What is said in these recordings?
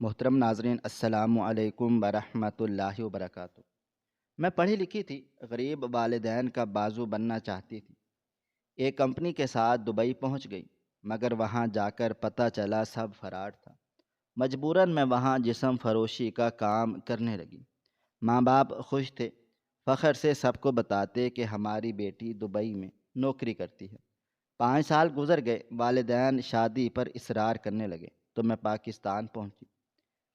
محترم ناظرین، السلام علیکم ورحمۃ اللہ وبرکاتہ۔ میں پڑھی لکھی تھی، غریب والدین کا بازو بننا چاہتی تھی۔ ایک کمپنی کے ساتھ دبئی پہنچ گئی، مگر وہاں جا کر پتہ چلا سب فراڈ تھا۔ مجبوراً میں وہاں جسم فروشی کا کام کرنے لگی۔ ماں باپ خوش تھے، فخر سے سب کو بتاتے کہ ہماری بیٹی دبئی میں نوکری کرتی ہے۔ 5 سال گزر گئے، والدین شادی پر اصرار کرنے لگے تو میں پاکستان پہنچی۔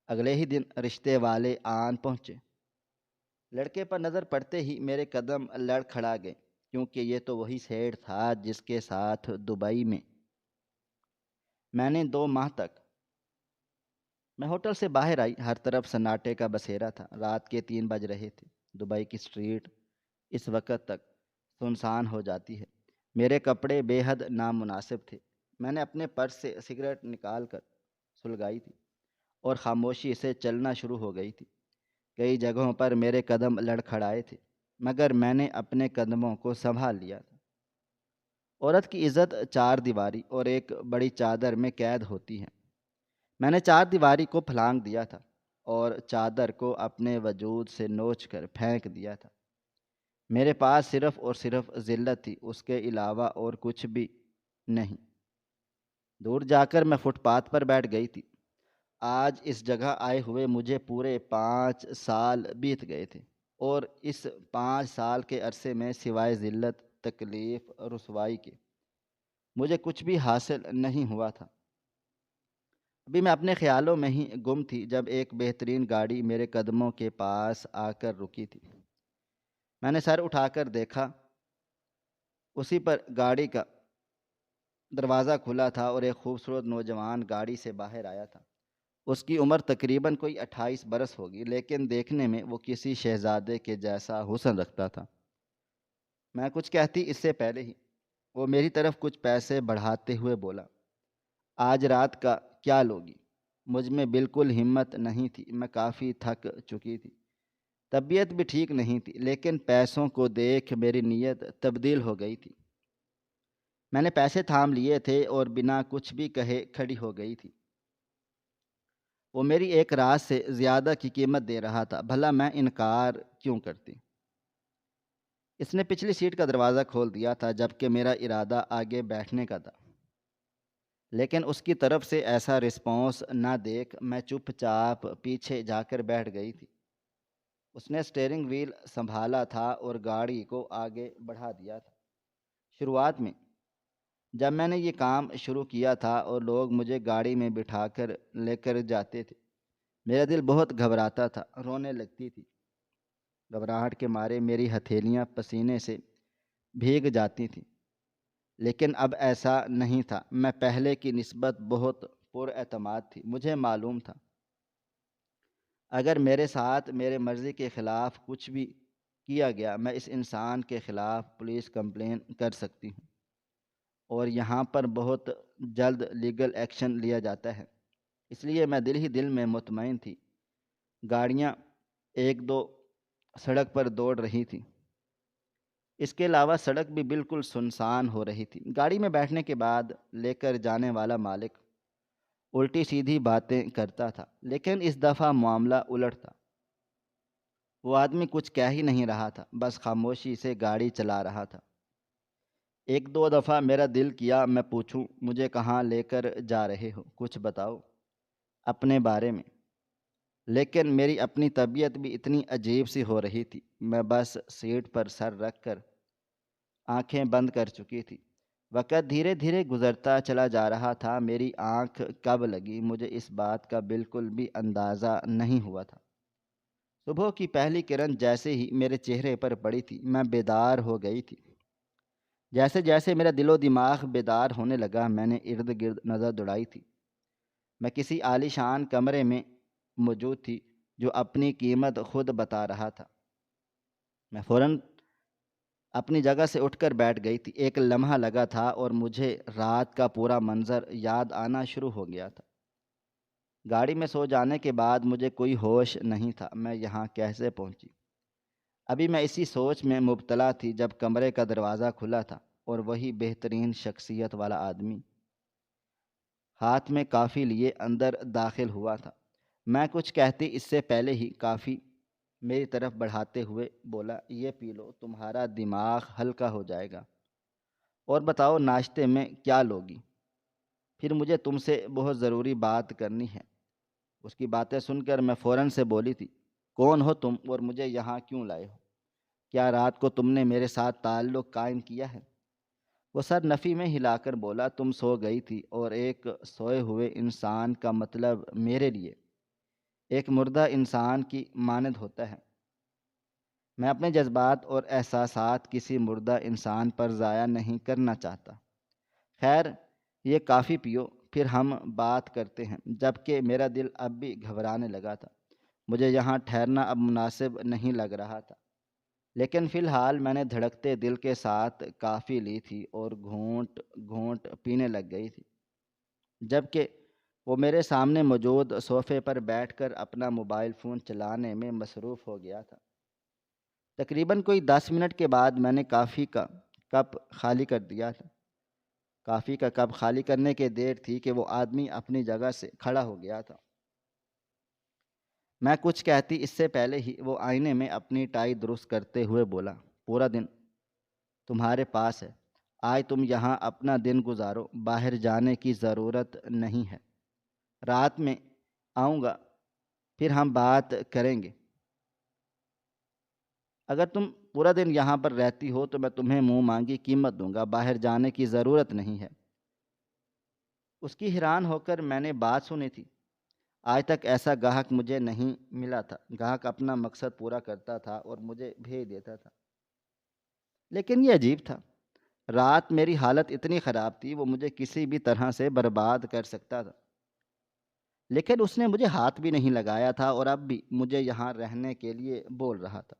اگلے ہی دن رشتے والے آن پہنچے۔ لڑکے پر نظر پڑتے ہی میرے قدم لڑ کھڑا گئے، کیونکہ یہ تو وہی سیٹ تھا جس کے ساتھ دبئی میں نے 2 ماہ تک۔ میں ہوٹل سے باہر آئی، ہر طرف سناٹے کا بسیرا تھا۔ رات کے 3 بج رہے تھے۔ دبئی کی اسٹریٹ اس وقت تک سنسان ہو جاتی ہے۔ میرے کپڑے بے حد نامناسب تھے۔ میں نے اپنے پرس سے سگریٹ نکال کر سلگائی تھی اور خاموشی سے چلنا شروع ہو گئی تھی۔ کئی جگہوں پر میرے قدم لڑکھڑائے تھے، مگر میں نے اپنے قدموں کو سنبھال لیا تھا۔ عورت کی عزت 4 دیواری اور ایک بڑی چادر میں قید ہوتی ہے۔ میں نے 4 دیواری کو پھلانگ دیا تھا اور چادر کو اپنے وجود سے نوچ کر پھینک دیا تھا۔ میرے پاس صرف اور صرف ذلت تھی، اس کے علاوہ اور کچھ بھی نہیں۔ دور جا کر میں فٹ پاتھ پر بیٹھ گئی تھی۔ آج اس جگہ آئے ہوئے مجھے پورے 5 سال بیت گئے تھے، اور اس 5 سال کے عرصے میں سوائے ذلت، تکلیف، رسوائی کے مجھے کچھ بھی حاصل نہیں ہوا تھا۔ ابھی میں اپنے خیالوں میں ہی گم تھی جب ایک بہترین گاڑی میرے قدموں کے پاس آ کر رکی تھی۔ میں نے سر اٹھا کر دیکھا، اسی پر گاڑی کا دروازہ کھلا تھا اور ایک خوبصورت نوجوان گاڑی سے باہر آیا تھا۔ اس کی عمر تقریباً کوئی 28 برس ہوگی، لیکن دیکھنے میں وہ کسی شہزادے کے جیسا حسن رکھتا تھا۔ میں کچھ کہتی اس سے پہلے ہی وہ میری طرف کچھ پیسے بڑھاتے ہوئے بولا، آج رات کا کیا لوگی؟ مجھ میں بالکل ہمت نہیں تھی، میں کافی تھک چکی تھی، طبیعت بھی ٹھیک نہیں تھی، لیکن پیسوں کو دیکھ میری نیت تبدیل ہو گئی تھی۔ میں نے پیسے تھام لیے تھے اور بنا کچھ بھی کہے کھڑی ہو گئی تھی۔ وہ میری ایک رات سے زیادہ کی قیمت دے رہا تھا، بھلا میں انکار کیوں کرتی؟ اس نے پچھلی سیٹ کا دروازہ کھول دیا تھا، جبکہ میرا ارادہ آگے بیٹھنے کا تھا، لیکن اس کی طرف سے ایسا رسپانس نہ دیکھ میں چپ چاپ پیچھے جا کر بیٹھ گئی تھی۔ اس نے اسٹیئرنگ وہیل سنبھالا تھا اور گاڑی کو آگے بڑھا دیا تھا۔ شروعات میں جب میں نے یہ کام شروع کیا تھا اور لوگ مجھے گاڑی میں بٹھا کر لے کر جاتے تھے، میرا دل بہت گھبراتا تھا، رونے لگتی تھی۔ گھبراہٹ کے مارے میری ہتھیلیاں پسینے سے بھیگ جاتی تھیں، لیکن اب ایسا نہیں تھا۔ میں پہلے کی نسبت بہت پر اعتماد تھی۔ مجھے معلوم تھا اگر میرے ساتھ میرے مرضی کے خلاف کچھ بھی کیا گیا، میں اس انسان کے خلاف پولیس کمپلین کر سکتی ہوں، اور یہاں پر بہت جلد لیگل ایکشن لیا جاتا ہے۔ اس لیے میں دل ہی دل میں مطمئن تھی۔ گاڑیاں ایک دو سڑک پر دوڑ رہی تھی، اس کے علاوہ سڑک بھی بالکل سنسان ہو رہی تھی۔ گاڑی میں بیٹھنے کے بعد لے کر جانے والا مالک الٹی سیدھی باتیں کرتا تھا، لیکن اس دفعہ معاملہ الٹ تھا۔ وہ آدمی کچھ کہہ ہی نہیں رہا تھا، بس خاموشی سے گاڑی چلا رہا تھا۔ ایک دو دفعہ میرا دل کیا میں پوچھوں، مجھے کہاں لے کر جا رہے ہو، کچھ بتاؤ اپنے بارے میں، لیکن میری اپنی طبیعت بھی اتنی عجیب سی ہو رہی تھی۔ میں بس سیٹ پر سر رکھ کر آنکھیں بند کر چکی تھی۔ وقت دھیرے دھیرے گزرتا چلا جا رہا تھا۔ میری آنکھ کب لگی مجھے اس بات کا بالکل بھی اندازہ نہیں ہوا تھا۔ صبح کی پہلی کرن جیسے ہی میرے چہرے پر پڑی تھی، میں بیدار ہو گئی تھی۔ جیسے جیسے میرا دل و دماغ بیدار ہونے لگا، میں نے ارد گرد نظر دوڑائی تھی۔ میں کسی عالی شان کمرے میں موجود تھی جو اپنی قیمت خود بتا رہا تھا۔ میں فوراً اپنی جگہ سے اٹھ کر بیٹھ گئی تھی۔ ایک لمحہ لگا تھا اور مجھے رات کا پورا منظر یاد آنا شروع ہو گیا تھا۔ گاڑی میں سو جانے کے بعد مجھے کوئی ہوش نہیں تھا، میں یہاں کیسے پہنچی؟ ابھی میں اسی سوچ میں مبتلا تھی جب کمرے کا دروازہ کھلا تھا اور وہی بہترین شخصیت والا آدمی ہاتھ میں کافی لیے اندر داخل ہوا تھا۔ میں کچھ کہتی اس سے پہلے ہی کافی میری طرف بڑھاتے ہوئے بولا، یہ پی لو، تمہارا دماغ ہلکا ہو جائے گا۔ اور بتاؤ ناشتے میں کیا لوگی؟ پھر مجھے تم سے بہت ضروری بات کرنی ہے۔ اس کی باتیں سن کر میں فوراً سے بولی تھی، کون ہو تم اور مجھے یہاں کیوں لائے ہو؟ کیا رات کو تم نے میرے ساتھ تعلق قائم کیا ہے؟ وہ سر نفی میں ہلا کر بولا، تم سو گئی تھی، اور ایک سوئے ہوئے انسان کا مطلب میرے لیے ایک مردہ انسان کی مانند ہوتا ہے۔ میں اپنے جذبات اور احساسات کسی مردہ انسان پر ضائع نہیں کرنا چاہتا۔ خیر، یہ کافی پیو، پھر ہم بات کرتے ہیں۔ جبکہ میرا دل اب بھی گھبرانے لگا تھا۔ مجھے یہاں ٹھہرنا اب مناسب نہیں لگ رہا تھا، لیکن فی الحال میں نے دھڑکتے دل کے ساتھ کافی لی تھی اور گھونٹ گھونٹ پینے لگ گئی تھی، جبکہ وہ میرے سامنے موجود صوفے پر بیٹھ کر اپنا موبائل فون چلانے میں مصروف ہو گیا تھا۔ تقریباً کوئی 10 منٹ کے بعد میں نے کافی کا کپ خالی کر دیا تھا۔ کافی کا کپ خالی کرنے کے دیر تھی کہ وہ آدمی اپنی جگہ سے کھڑا ہو گیا تھا۔ میں کچھ کہتی اس سے پہلے ہی وہ آئینے میں اپنی ٹائی درست کرتے ہوئے بولا، پورا دن تمہارے پاس ہے، آج تم یہاں اپنا دن گزارو، باہر جانے کی ضرورت نہیں ہے۔ رات میں آؤں گا، پھر ہم بات کریں گے۔ اگر تم پورا دن یہاں پر رہتی ہو تو میں تمہیں منہ مانگی قیمت دوں گا، باہر جانے کی ضرورت نہیں ہے۔ اس کی حیران ہو کر میں نے بات سنی تھی۔ آج تک ایسا گاہک مجھے نہیں ملا تھا۔ گاہک اپنا مقصد پورا کرتا تھا اور مجھے بھیج دیتا تھا، لیکن یہ عجیب تھا۔ رات میری حالت اتنی خراب تھی، وہ مجھے کسی بھی طرح سے برباد کر سکتا تھا، لیکن اس نے مجھے ہاتھ بھی نہیں لگایا تھا اور اب بھی مجھے یہاں رہنے کے لیے بول رہا تھا۔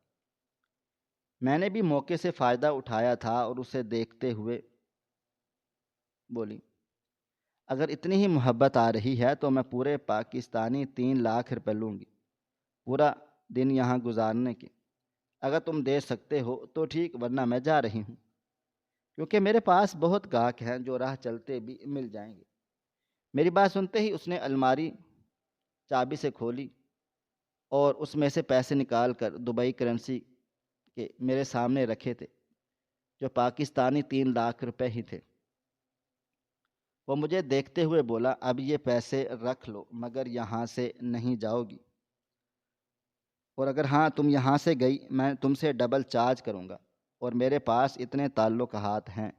میں نے بھی موقع سے فائدہ اٹھایا تھا اور اسے دیکھتے ہوئے بولی، اگر اتنی ہی محبت آ رہی ہے تو میں پورے پاکستانی 3 لاکھ روپے لوں گی پورا دن یہاں گزارنے کے۔ اگر تم دے سکتے ہو تو ٹھیک، ورنہ میں جا رہی ہوں، کیونکہ میرے پاس بہت گاہک ہیں جو راہ چلتے بھی مل جائیں گے۔ میری بات سنتے ہی اس نے الماری چابی سے کھولی اور اس میں سے پیسے نکال کر دبئی کرنسی کے میرے سامنے رکھے تھے، جو پاکستانی 3 لاکھ روپے ہی تھے۔ وہ مجھے دیکھتے ہوئے بولا، اب یہ پیسے رکھ لو، مگر یہاں سے نہیں جاؤ گی، اور اگر ہاں تم یہاں سے گئی میں تم سے ڈبل چارج کروں گا، اور میرے پاس اتنے تعلقات ہیں،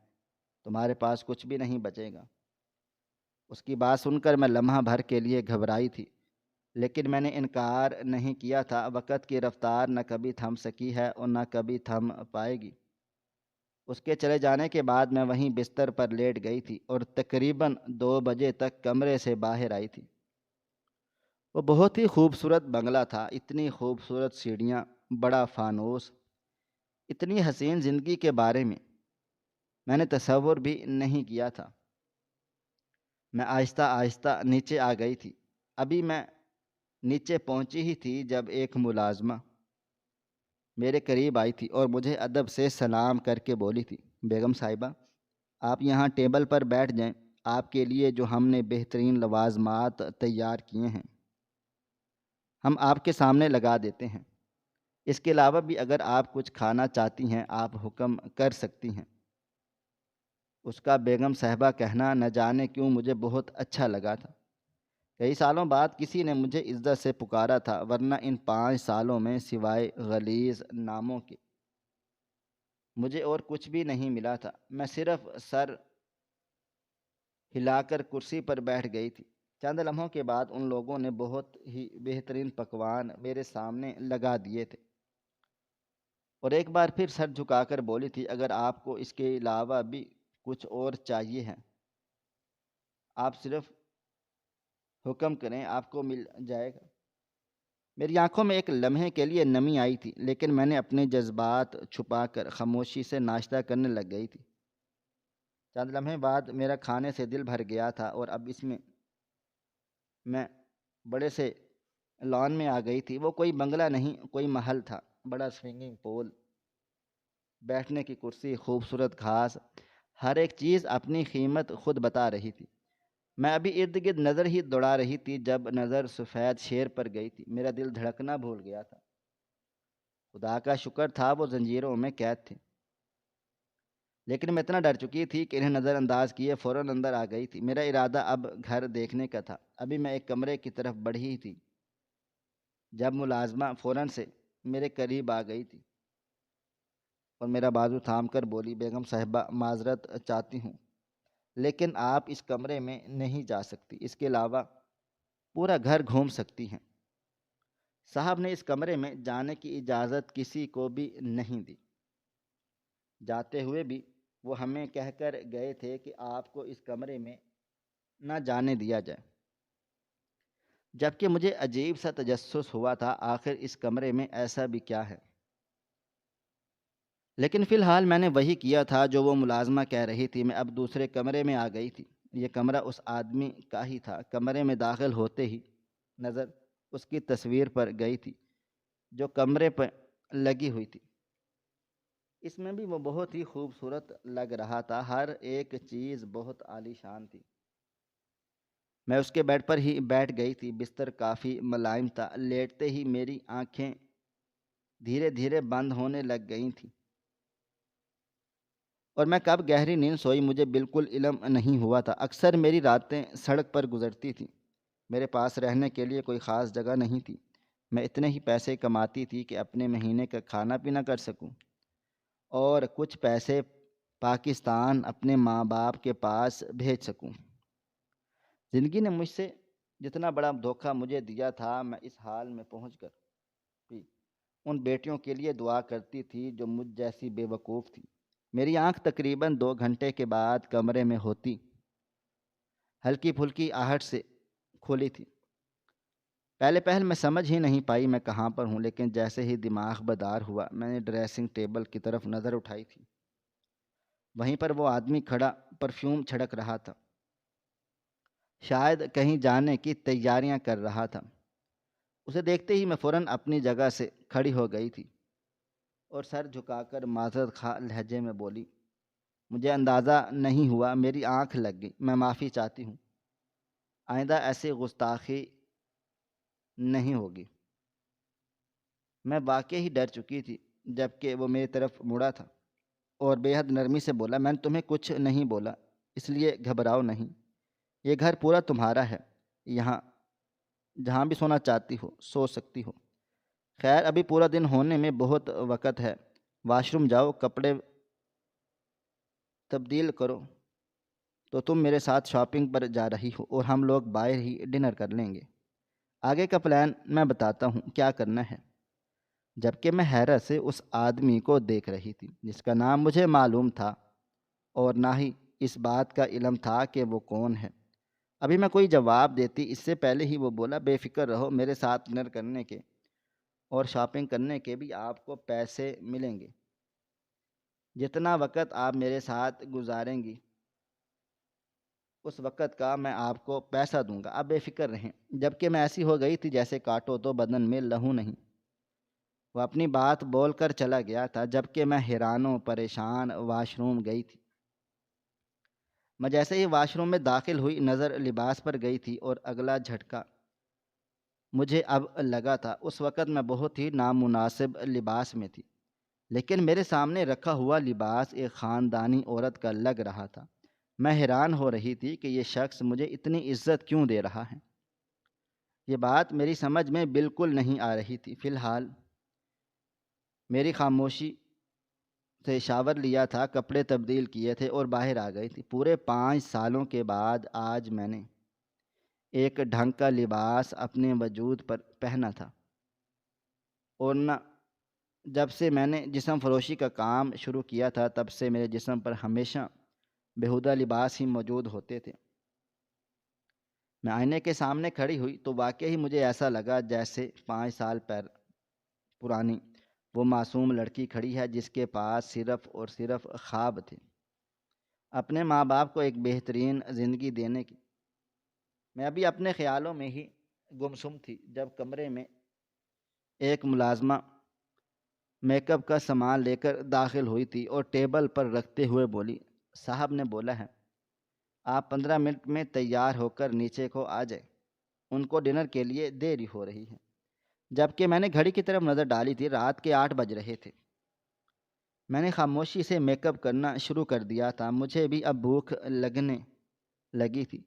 تمہارے پاس کچھ بھی نہیں بچے گا۔ اس کی بات سن کر میں لمحہ بھر کے لیے گھبرائی تھی، لیکن میں نے انکار نہیں کیا تھا۔ وقت کی رفتار نہ کبھی تھم سکی ہے اور نہ کبھی تھم پائے گی۔ اس کے چلے جانے کے بعد میں وہیں بستر پر لیٹ گئی تھی اور تقریباً 2 بجے تک کمرے سے باہر آئی تھی۔ وہ بہت ہی خوبصورت بنگلہ تھا، اتنی خوبصورت سیڑھیاں، بڑا فانوس، اتنی حسین زندگی کے بارے میں نے تصور بھی نہیں کیا تھا۔ میں آہستہ آہستہ نیچے آ گئی تھی۔ ابھی میں نیچے پہنچی ہی تھی جب ایک ملازمہ میرے قریب آئی تھی اور مجھے ادب سے سلام کر کے بولی تھی، بیگم صاحبہ، آپ یہاں ٹیبل پر بیٹھ جائیں، آپ کے لیے جو ہم نے بہترین لوازمات تیار کیے ہیں ہم آپ کے سامنے لگا دیتے ہیں۔ اس کے علاوہ بھی اگر آپ کچھ کھانا چاہتی ہیں آپ حکم کر سکتی ہیں۔ اس کا بیگم صاحبہ کہنا نہ جانے کیوں مجھے بہت اچھا لگا تھا۔ کئی سالوں بعد کسی نے مجھے عزت سے پکارا تھا، ورنہ ان 5 سالوں میں سوائے غلیظ ناموں کے مجھے اور کچھ بھی نہیں ملا تھا۔ میں صرف سر ہلا کر کرسی پر بیٹھ گئی تھی۔ چند لمحوں کے بعد ان لوگوں نے بہت ہی بہترین پکوان میرے سامنے لگا دیے تھے، اور ایک بار پھر سر جھکا کر بولی تھی، اگر آپ کو اس کے علاوہ بھی کچھ اور چاہیے ہے آپ صرف حکم کریں، آپ کو مل جائے گا۔ میری آنکھوں میں ایک لمحے کے لیے نمی آئی تھی، لیکن میں نے اپنے جذبات چھپا کر خاموشی سے ناشتہ کرنے لگ گئی تھی۔ چند لمحے بعد میرا کھانے سے دل بھر گیا تھا اور اب اس میں بڑے سے لان میں آ گئی تھی۔ وہ کوئی بنگلہ نہیں، کوئی محل تھا۔ بڑا سوئنگنگ پول، بیٹھنے کی کرسی، خوبصورت گھاس، ہر ایک چیز اپنی قیمت خود بتا رہی تھی۔ میں ابھی ارد گرد نظر ہی دوڑا رہی تھی جب نظر سفید شیر پر گئی تھی۔ میرا دل دھڑکنا بھول گیا تھا۔ خدا کا شکر تھا وہ زنجیروں میں قید تھے، لیکن میں اتنا ڈر چکی تھی کہ انہیں نظر انداز کیے فوراً اندر آ گئی تھی۔ میرا ارادہ اب گھر دیکھنے کا تھا۔ ابھی میں ایک کمرے کی طرف بڑھی تھی جب ملازمہ فوراً سے میرے قریب آ گئی تھی اور میرا بازو تھام کر بولی، بیگم صاحبہ معذرت چاہتی ہوں لیکن آپ اس کمرے میں نہیں جا سکتی، اس کے علاوہ پورا گھر گھوم سکتی ہیں۔ صاحب نے اس کمرے میں جانے کی اجازت کسی کو بھی نہیں دی۔ جاتے ہوئے بھی وہ ہمیں کہہ کر گئے تھے کہ آپ کو اس کمرے میں نہ جانے دیا جائے، جبکہ مجھے عجیب سا تجسس ہوا تھا آخر اس کمرے میں ایسا بھی کیا ہے۔ لیکن فی الحال میں نے وہی کیا تھا جو وہ ملازمہ کہہ رہی تھی۔ میں اب دوسرے کمرے میں آ گئی تھی۔ یہ کمرہ اس آدمی کا ہی تھا۔ کمرے میں داخل ہوتے ہی نظر اس کی تصویر پر گئی تھی جو کمرے پر لگی ہوئی تھی۔ اس میں بھی وہ بہت ہی خوبصورت لگ رہا تھا، ہر ایک چیز بہت عالی شان تھی۔ میں اس کے بیڈ پر ہی بیٹھ گئی تھی۔ بستر کافی ملائم تھا۔ لیٹتے ہی میری آنکھیں دھیرے دھیرے بند ہونے لگ گئی تھیں، اور میں کب گہری نیند سوئی مجھے بالکل علم نہیں ہوا تھا۔ اکثر میری راتیں سڑک پر گزرتی تھیں۔ میرے پاس رہنے کے لیے کوئی خاص جگہ نہیں تھی۔ میں اتنے ہی پیسے کماتی تھی کہ اپنے مہینے کا کھانا پینا کر سکوں اور کچھ پیسے پاکستان اپنے ماں باپ کے پاس بھیج سکوں۔ زندگی نے مجھ سے جتنا بڑا دھوکہ مجھے دیا تھا، میں اس حال میں پہنچ کر بھی ان بیٹیوں کے لیے دعا کرتی تھی جو مجھ جیسی بے وقوف تھی۔ میری آنکھ تقریباً 2 گھنٹے کے بعد کمرے میں ہوتی ہلکی پھلکی آہٹ سے کھولی تھی۔ پہلے پہل میں سمجھ ہی نہیں پائی میں کہاں پر ہوں، لیکن جیسے ہی دماغ بیدار ہوا میں نے ڈریسنگ ٹیبل کی طرف نظر اٹھائی تھی۔ وہیں پر وہ آدمی کھڑا پرفیوم چھڑک رہا تھا، شاید کہیں جانے کی تیاریاں کر رہا تھا۔ اسے دیکھتے ہی میں فوراً اپنی جگہ سے کھڑی ہو گئی تھی اور سر جھکا کر معذرت خواہ لہجے میں بولی، مجھے اندازہ نہیں ہوا، میری آنکھ لگ گئی، میں معافی چاہتی ہوں، آئندہ ایسی گستاخی نہیں ہوگی۔ میں واقعی ہی ڈر چکی تھی، جبکہ وہ میری طرف مڑا تھا اور بے حد نرمی سے بولا، میں نے تمہیں کچھ نہیں بولا، اس لیے گھبراؤ نہیں، یہ گھر پورا تمہارا ہے، یہاں جہاں بھی سونا چاہتی ہو سو سکتی ہو۔ خیر ابھی پورا دن ہونے میں بہت وقت ہے، واش روم جاؤ، کپڑے تبدیل کرو، تو تم میرے ساتھ شاپنگ پر جا رہی ہو اور ہم لوگ باہر ہی ڈنر کر لیں گے۔ آگے کا پلان میں بتاتا ہوں کیا کرنا ہے۔ جبکہ میں حیرت سے اس آدمی کو دیکھ رہی تھی جس کا نام مجھے معلوم تھا اور نہ ہی اس بات کا علم تھا کہ وہ کون ہے۔ ابھی میں کوئی جواب دیتی اس سے پہلے ہی وہ بولا، بے فکر رہو، میرے ساتھ ڈنر کرنے کے اور شاپنگ کرنے کے بھی آپ کو پیسے ملیں گے۔ جتنا وقت آپ میرے ساتھ گزاریں گی اس وقت کا میں آپ کو پیسہ دوں گا، آپ بے فکر رہیں۔ جبکہ میں ایسی ہو گئی تھی جیسے کاٹو تو بدن میں لہو نہیں۔ وہ اپنی بات بول کر چلا گیا تھا جبکہ میں حیران و پریشان واش روم گئی تھی۔ میں جیسے ہی واش روم میں داخل ہوئی نظر لباس پر گئی تھی اور اگلا جھٹکا مجھے اب لگا تھا۔ اس وقت میں بہت ہی نامناسب لباس میں تھی، لیکن میرے سامنے رکھا ہوا لباس ایک خاندانی عورت کا لگ رہا تھا۔ میں حیران ہو رہی تھی کہ یہ شخص مجھے اتنی عزت کیوں دے رہا ہے۔ یہ بات میری سمجھ میں بالکل نہیں آ رہی تھی۔ فی الحال میری خاموشی سے شاور لیا تھا، کپڑے تبدیل کیے تھے اور باہر آ گئی تھی۔ پورے 5 سالوں کے بعد آج میں نے ایک ڈھنگ کا لباس اپنے وجود پر پہنا تھا، اور نہ جب سے میں نے جسم فروشی کا کام شروع کیا تھا تب سے میرے جسم پر ہمیشہ بیہودہ لباس ہی موجود ہوتے تھے۔ میں آئینے کے سامنے کھڑی ہوئی تو واقعی مجھے ایسا لگا جیسے 5 سال پرانی وہ معصوم لڑکی کھڑی ہے جس کے پاس صرف اور صرف خواب تھے اپنے ماں باپ کو ایک بہترین زندگی دینے کی۔ میں ابھی اپنے خیالوں میں ہی گمسم تھی جب کمرے میں ایک ملازمہ میک اپ کا سامان لے کر داخل ہوئی تھی اور ٹیبل پر رکھتے ہوئے بولی، صاحب نے بولا ہے آپ 15 منٹ میں تیار ہو کر نیچے کو آ جائیں، ان کو ڈنر کے لیے دیری ہو رہی ہے۔ جبکہ میں نے گھڑی کی طرف نظر ڈالی تھی، رات کے 8 بج رہے تھے۔ میں نے خاموشی سے میک اپ کرنا شروع کر دیا تھا، مجھے بھی اب بھوک لگنے لگی تھی۔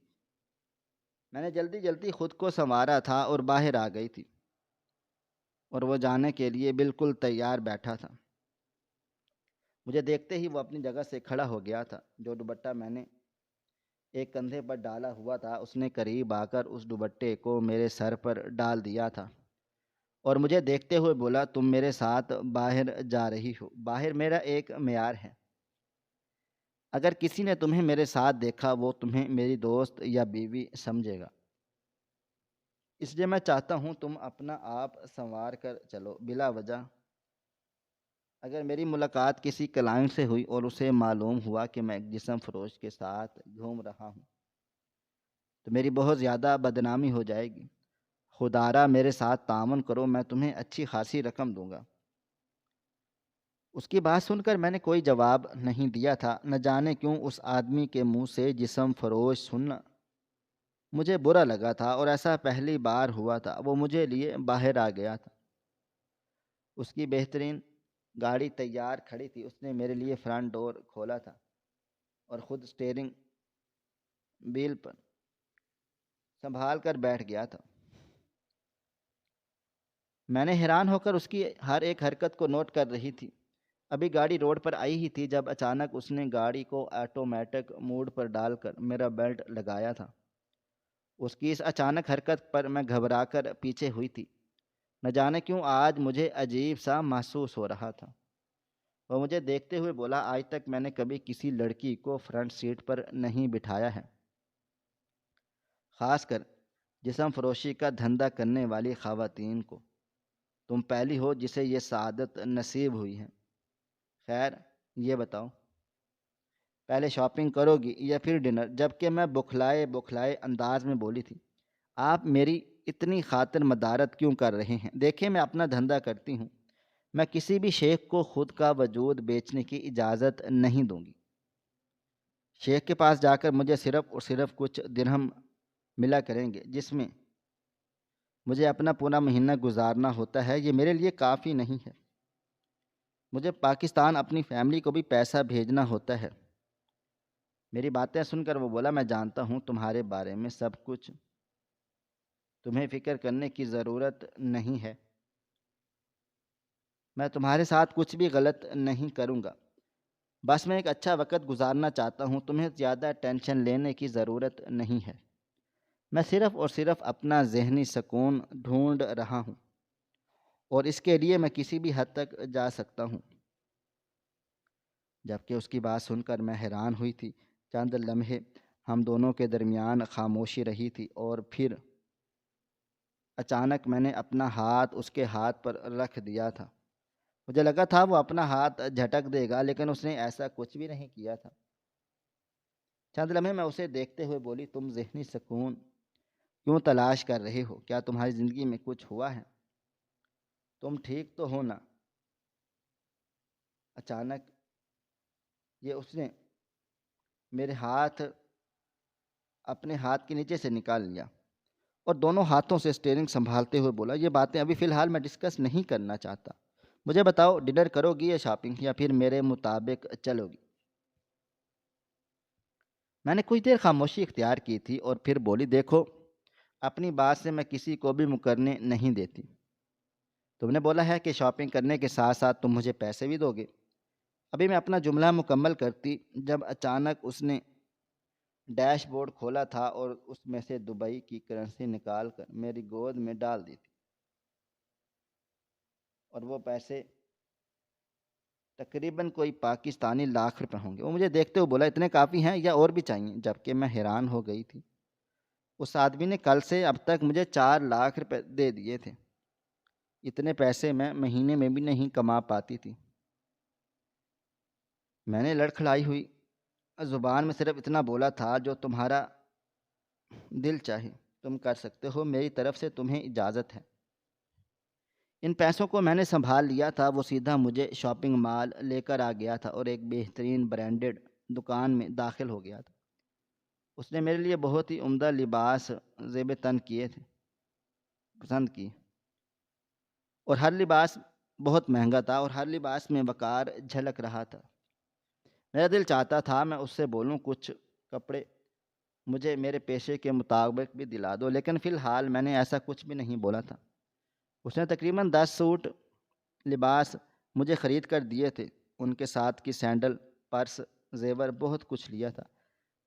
میں نے جلدی جلدی خود کو سنوارا تھا اور باہر آ گئی تھی، اور وہ جانے کے لیے بالکل تیار بیٹھا تھا۔ مجھے دیکھتے ہی وہ اپنی جگہ سے کھڑا ہو گیا تھا۔ جو دوپٹہ میں نے ایک کندھے پر ڈالا ہوا تھا، اس نے قریب آ کر اس دوپٹے کو میرے سر پر ڈال دیا تھا اور مجھے دیکھتے ہوئے بولا، تم میرے ساتھ باہر جا رہی ہو؟ باہر میرا ایک معیار ہے۔ اگر کسی نے تمہیں میرے ساتھ دیکھا، وہ تمہیں میری دوست یا بیوی سمجھے گا۔ اس لیے میں چاہتا ہوں تم اپنا آپ سنوار کر چلو۔ بلا وجہ اگر میری ملاقات کسی کلائنٹ سے ہوئی اور اسے معلوم ہوا کہ میں ایک جسم فروش کے ساتھ گھوم رہا ہوں، تو میری بہت زیادہ بدنامی ہو جائے گی۔ خدارا میرے ساتھ تعاون کرو، میں تمہیں اچھی خاصی رقم دوں گا۔ اس کی بات سن کر میں نے کوئی جواب نہیں دیا تھا۔ نہ جانے کیوں اس آدمی کے منہ سے جسم فروش سننا مجھے برا لگا تھا، اور ایسا پہلی بار ہوا تھا۔ وہ مجھے لیے باہر آ گیا تھا۔ اس کی بہترین گاڑی تیار کھڑی تھی۔ اس نے میرے لیے فرنٹ ڈور کھولا تھا اور خود اسٹیئرنگ وہیل پر سنبھال کر بیٹھ گیا تھا۔ میں نے حیران ہو کر اس کی ہر ایک حرکت کو نوٹ کر رہی تھی۔ ابھی گاڑی روڈ پر آئی ہی تھی جب اچانک اس نے گاڑی کو آٹومیٹک موڈ پر ڈال کر میرا بیلٹ لگایا تھا۔ اس کی اس اچانک حرکت پر میں گھبرا کر پیچھے ہوئی تھی۔ نہ جانے کیوں آج مجھے عجیب سا محسوس ہو رہا تھا۔ وہ مجھے دیکھتے ہوئے بولا، آج تک میں نے کبھی کسی لڑکی کو فرنٹ سیٹ پر نہیں بٹھایا ہے، خاص کر جسم فروشی کا دھندا کرنے والی خواتین کو۔ تم پہلی ہو جسے یہ سعادت نصیب ہوئی ہے۔ خیر یہ بتاؤ، پہلے شاپنگ کرو گی یا پھر ڈنر؟ جبکہ میں بکھلائے بکھلائے انداز میں بولی تھی، آپ میری اتنی خاطر مدارت کیوں کر رہے ہیں؟ دیکھیں میں اپنا دھندا کرتی ہوں، میں کسی بھی شیخ کو خود کا وجود بیچنے کی اجازت نہیں دوں گی۔ شیخ کے پاس جا کر مجھے صرف اور صرف کچھ درہم ملا کریں گے، جس میں مجھے اپنا پورا مہینہ گزارنا ہوتا ہے۔ یہ میرے لیے کافی نہیں ہے۔ مجھے پاکستان اپنی فیملی کو بھی پیسہ بھیجنا ہوتا ہے۔ میری باتیں سن کر وہ بولا، میں جانتا ہوں تمہارے بارے میں سب کچھ، تمہیں فکر کرنے کی ضرورت نہیں ہے۔ میں تمہارے ساتھ کچھ بھی غلط نہیں کروں گا، بس میں ایک اچھا وقت گزارنا چاہتا ہوں۔ تمہیں زیادہ ٹینشن لینے کی ضرورت نہیں ہے۔ میں صرف اور صرف اپنا ذہنی سکون ڈھونڈ رہا ہوں، اور اس کے لیے میں کسی بھی حد تک جا سکتا ہوں۔ جبکہ اس کی بات سن کر میں حیران ہوئی تھی۔ چند لمحے ہم دونوں کے درمیان خاموشی رہی تھی، اور پھر اچانک میں نے اپنا ہاتھ اس کے ہاتھ پر رکھ دیا تھا۔ مجھے لگا تھا وہ اپنا ہاتھ جھٹک دے گا، لیکن اس نے ایسا کچھ بھی نہیں کیا تھا۔ چند لمحے میں اسے دیکھتے ہوئے بولی، تم ذہنی سکون کیوں تلاش کر رہے ہو؟ کیا تمہاری زندگی میں کچھ ہوا ہے؟ تم ٹھیک تو ہو نا؟ اچانک یہ اس نے میرے ہاتھ اپنے ہاتھ کے نیچے سے نکال لیا اور دونوں ہاتھوں سے اسٹیئرنگ سنبھالتے ہوئے بولا، یہ باتیں ابھی فی الحال میں ڈسکس نہیں کرنا چاہتا۔ مجھے بتاؤ، ڈنر کرو گی یا شاپنگ، یا پھر میرے مطابق چلو گی؟ میں نے کچھ دیر خاموشی اختیار کی تھی اور پھر بولی، دیکھو اپنی بات سے میں کسی کو بھی مکرنے نہیں دیتی۔ تم نے بولا ہے کہ شاپنگ کرنے کے ساتھ ساتھ تم مجھے پیسے بھی دو گے۔ ابھی میں اپنا جملہ مکمل کرتی جب اچانک اس نے ڈیش بورڈ کھولا تھا اور اس میں سے دبئی کی کرنسی نکال کر میری گود میں ڈال دی تھی، اور وہ پیسے تقریباً کوئی پاکستانی لاکھ روپے ہوں گے۔ وہ مجھے دیکھتے ہوئے بولا، اتنے کافی ہیں یا اور بھی چاہیے؟ جبکہ میں حیران ہو گئی تھی۔ اس آدمی نے کل سے اب تک مجھے 4 لاکھ روپے دے دیے تھے۔ اتنے پیسے میں مہینے میں بھی نہیں کما پاتی تھی۔ میں نے لڑکھڑائی ہوئی زبان میں صرف اتنا بولا تھا، جو تمہارا دل چاہے تم کر سکتے ہو، میری طرف سے تمہیں اجازت ہے۔ ان پیسوں کو میں نے سنبھال لیا تھا۔ وہ سیدھا مجھے شاپنگ مال لے کر آ گیا تھا اور ایک بہترین برانڈڈ دکان میں داخل ہو گیا تھا۔ اس نے میرے لیے بہت ہی عمدہ لباس زیب تن کیے تھے، پسند کی، اور ہر لباس بہت مہنگا تھا اور ہر لباس میں وقار جھلک رہا تھا۔ میرا دل چاہتا تھا میں اس سے بولوں کچھ کپڑے مجھے میرے پیشے کے مطابق بھی دلا دو، لیکن فی الحال میں نے ایسا کچھ بھی نہیں بولا تھا۔ اس نے تقریباً 10 سوٹ لباس مجھے خرید کر دیے تھے، ان کے ساتھ کی سینڈل، پرس، زیور، بہت کچھ لیا تھا۔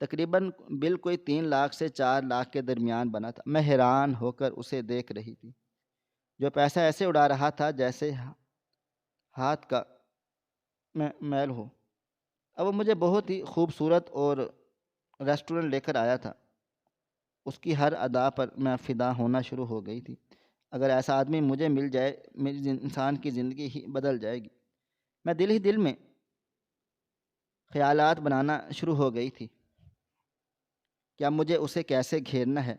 تقریباً بل کوئی 3 لاکھ سے 4 لاکھ کے درمیان بنا تھا۔ میں حیران ہو کر اسے دیکھ رہی تھی، جو پیسہ ایسے اڑا رہا تھا جیسے ہاتھ کا میل ہو۔ اب وہ مجھے بہت ہی خوبصورت اور ریسٹورنٹ لے کر آیا تھا۔ اس کی ہر ادا پر میں فدا ہونا شروع ہو گئی تھی۔ اگر ایسا آدمی مجھے مل جائے، میری انسان کی زندگی ہی بدل جائے گی۔ میں دل ہی دل میں خیالات بنانا شروع ہو گئی تھی کہ اب مجھے اسے کیسے گھیرنا ہے۔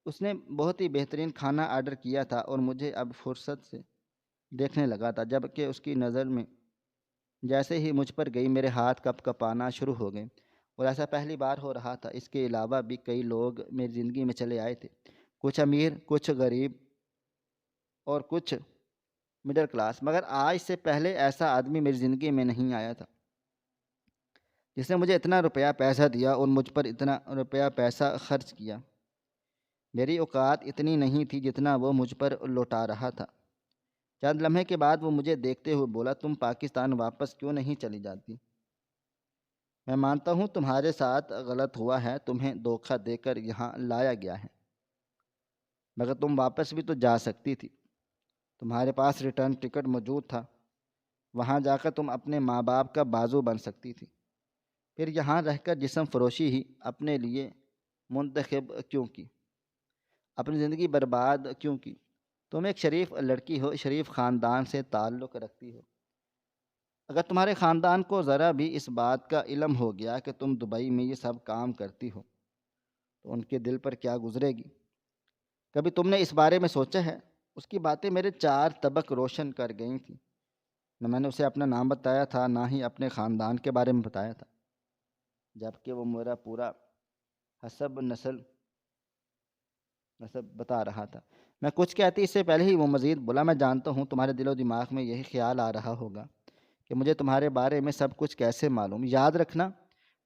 اس نے بہت ہی بہترین کھانا آرڈر کیا تھا اور مجھے اب فرصت سے دیکھنے لگا تھا، جبکہ اس کی نظر میں جیسے ہی مجھ پر گئی میرے ہاتھ کپ کپانا شروع ہو گئے، اور ایسا پہلی بار ہو رہا تھا۔ اس کے علاوہ بھی کئی لوگ میری زندگی میں چلے آئے تھے، کچھ امیر، کچھ غریب اور کچھ مڈل کلاس، مگر آج سے پہلے ایسا آدمی میری زندگی میں نہیں آیا تھا جس نے مجھے اتنا روپیہ پیسہ دیا اور مجھ پر اتنا روپیہ پیسہ خرچ کیا۔ میری اوقات اتنی نہیں تھی جتنا وہ مجھ پر لوٹا رہا تھا۔ چند لمحے کے بعد وہ مجھے دیکھتے ہوئے بولا، تم پاکستان واپس کیوں نہیں چلی جاتی؟ میں مانتا ہوں تمہارے ساتھ غلط ہوا ہے، تمہیں دھوکہ دے کر یہاں لایا گیا ہے، مگر تم واپس بھی تو جا سکتی تھی۔ تمہارے پاس ریٹرن ٹکٹ موجود تھا، وہاں جا کر تم اپنے ماں باپ کا بازو بن سکتی تھی۔ پھر یہاں رہ کر جسم فروشی ہی اپنے لیے منتخب کیوں کی؟ اپنی زندگی برباد کیوں کی؟ تم ایک شریف لڑکی ہو، شریف خاندان سے تعلق رکھتی ہو۔ اگر تمہارے خاندان کو ذرا بھی اس بات کا علم ہو گیا کہ تم دبئی میں یہ سب کام کرتی ہو تو ان کے دل پر کیا گزرے گی؟ کبھی تم نے اس بارے میں سوچا ہے؟ اس کی باتیں میرے 4 طبق روشن کر گئی تھیں۔ نہ میں نے اسے اپنا نام بتایا تھا، نہ ہی اپنے خاندان کے بارے میں بتایا تھا، جبکہ وہ میرا پورا حسب نسب بتا رہا تھا۔ میں کچھ کہتی اس سے پہلے ہی وہ مزید بولا، میں جانتا ہوں تمہارے دل و دماغ میں یہی خیال آ رہا ہوگا کہ مجھے تمہارے بارے میں سب کچھ کیسے معلوم۔ یاد رکھنا،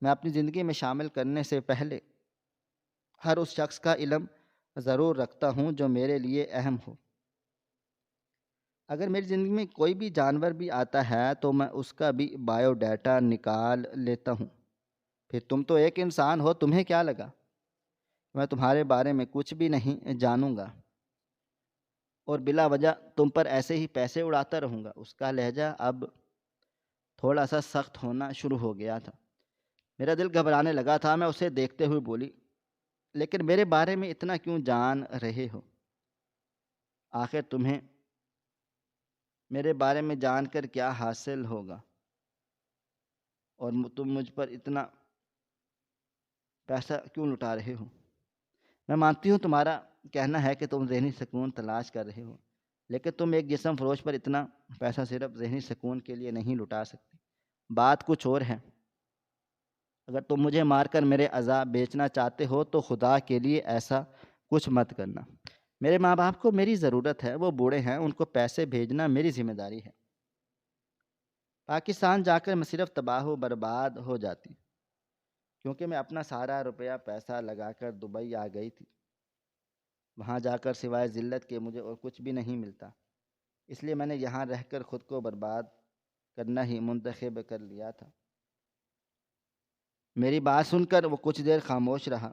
میں اپنی زندگی میں شامل کرنے سے پہلے ہر اس شخص کا علم ضرور رکھتا ہوں جو میرے لیے اہم ہو۔ اگر میری زندگی میں کوئی بھی جانور بھی آتا ہے تو میں اس کا بھی بایو ڈیٹا نکال لیتا ہوں۔ پھر تم تو ایک انسان ہو، تمہیں کیا لگا میں تمہارے بارے میں کچھ بھی نہیں جانوں گا اور بلا وجہ تم پر ایسے ہی پیسے اڑاتا رہوں گا؟ اس کا لہجہ اب تھوڑا سا سخت ہونا شروع ہو گیا تھا۔ میرا دل گھبرانے لگا تھا۔ میں اسے دیکھتے ہوئے بولی، لیکن میرے بارے میں اتنا کیوں جان رہے ہو؟ آخر تمہیں میرے بارے میں جان کر کیا حاصل ہوگا اور تم مجھ پر اتنا پیسہ کیوں لٹا رہے ہو؟ میں مانتی ہوں تمہارا کہنا ہے کہ تم ذہنی سکون تلاش کر رہے ہو، لیکن تم ایک جسم فروش پر اتنا پیسہ صرف ذہنی سکون کے لیے نہیں لٹا سکتی۔ بات کچھ اور ہے۔ اگر تم مجھے مار کر میرے اعضاء بیچنا چاہتے ہو تو خدا کے لیے ایسا کچھ مت کرنا۔ میرے ماں باپ کو میری ضرورت ہے، وہ بوڑھے ہیں، ان کو پیسے بھیجنا میری ذمہ داری ہے۔ پاکستان جا کر میں صرف تباہ و برباد ہو جاتی، کیونکہ میں اپنا سارا روپیہ پیسہ لگا کر دبئی آ گئی تھی۔ وہاں جا کر سوائے ذلت کے مجھے اور کچھ بھی نہیں ملتا، اس لیے میں نے یہاں رہ کر خود کو برباد کرنا ہی منتخب کر لیا تھا۔ میری بات سن کر وہ کچھ دیر خاموش رہا۔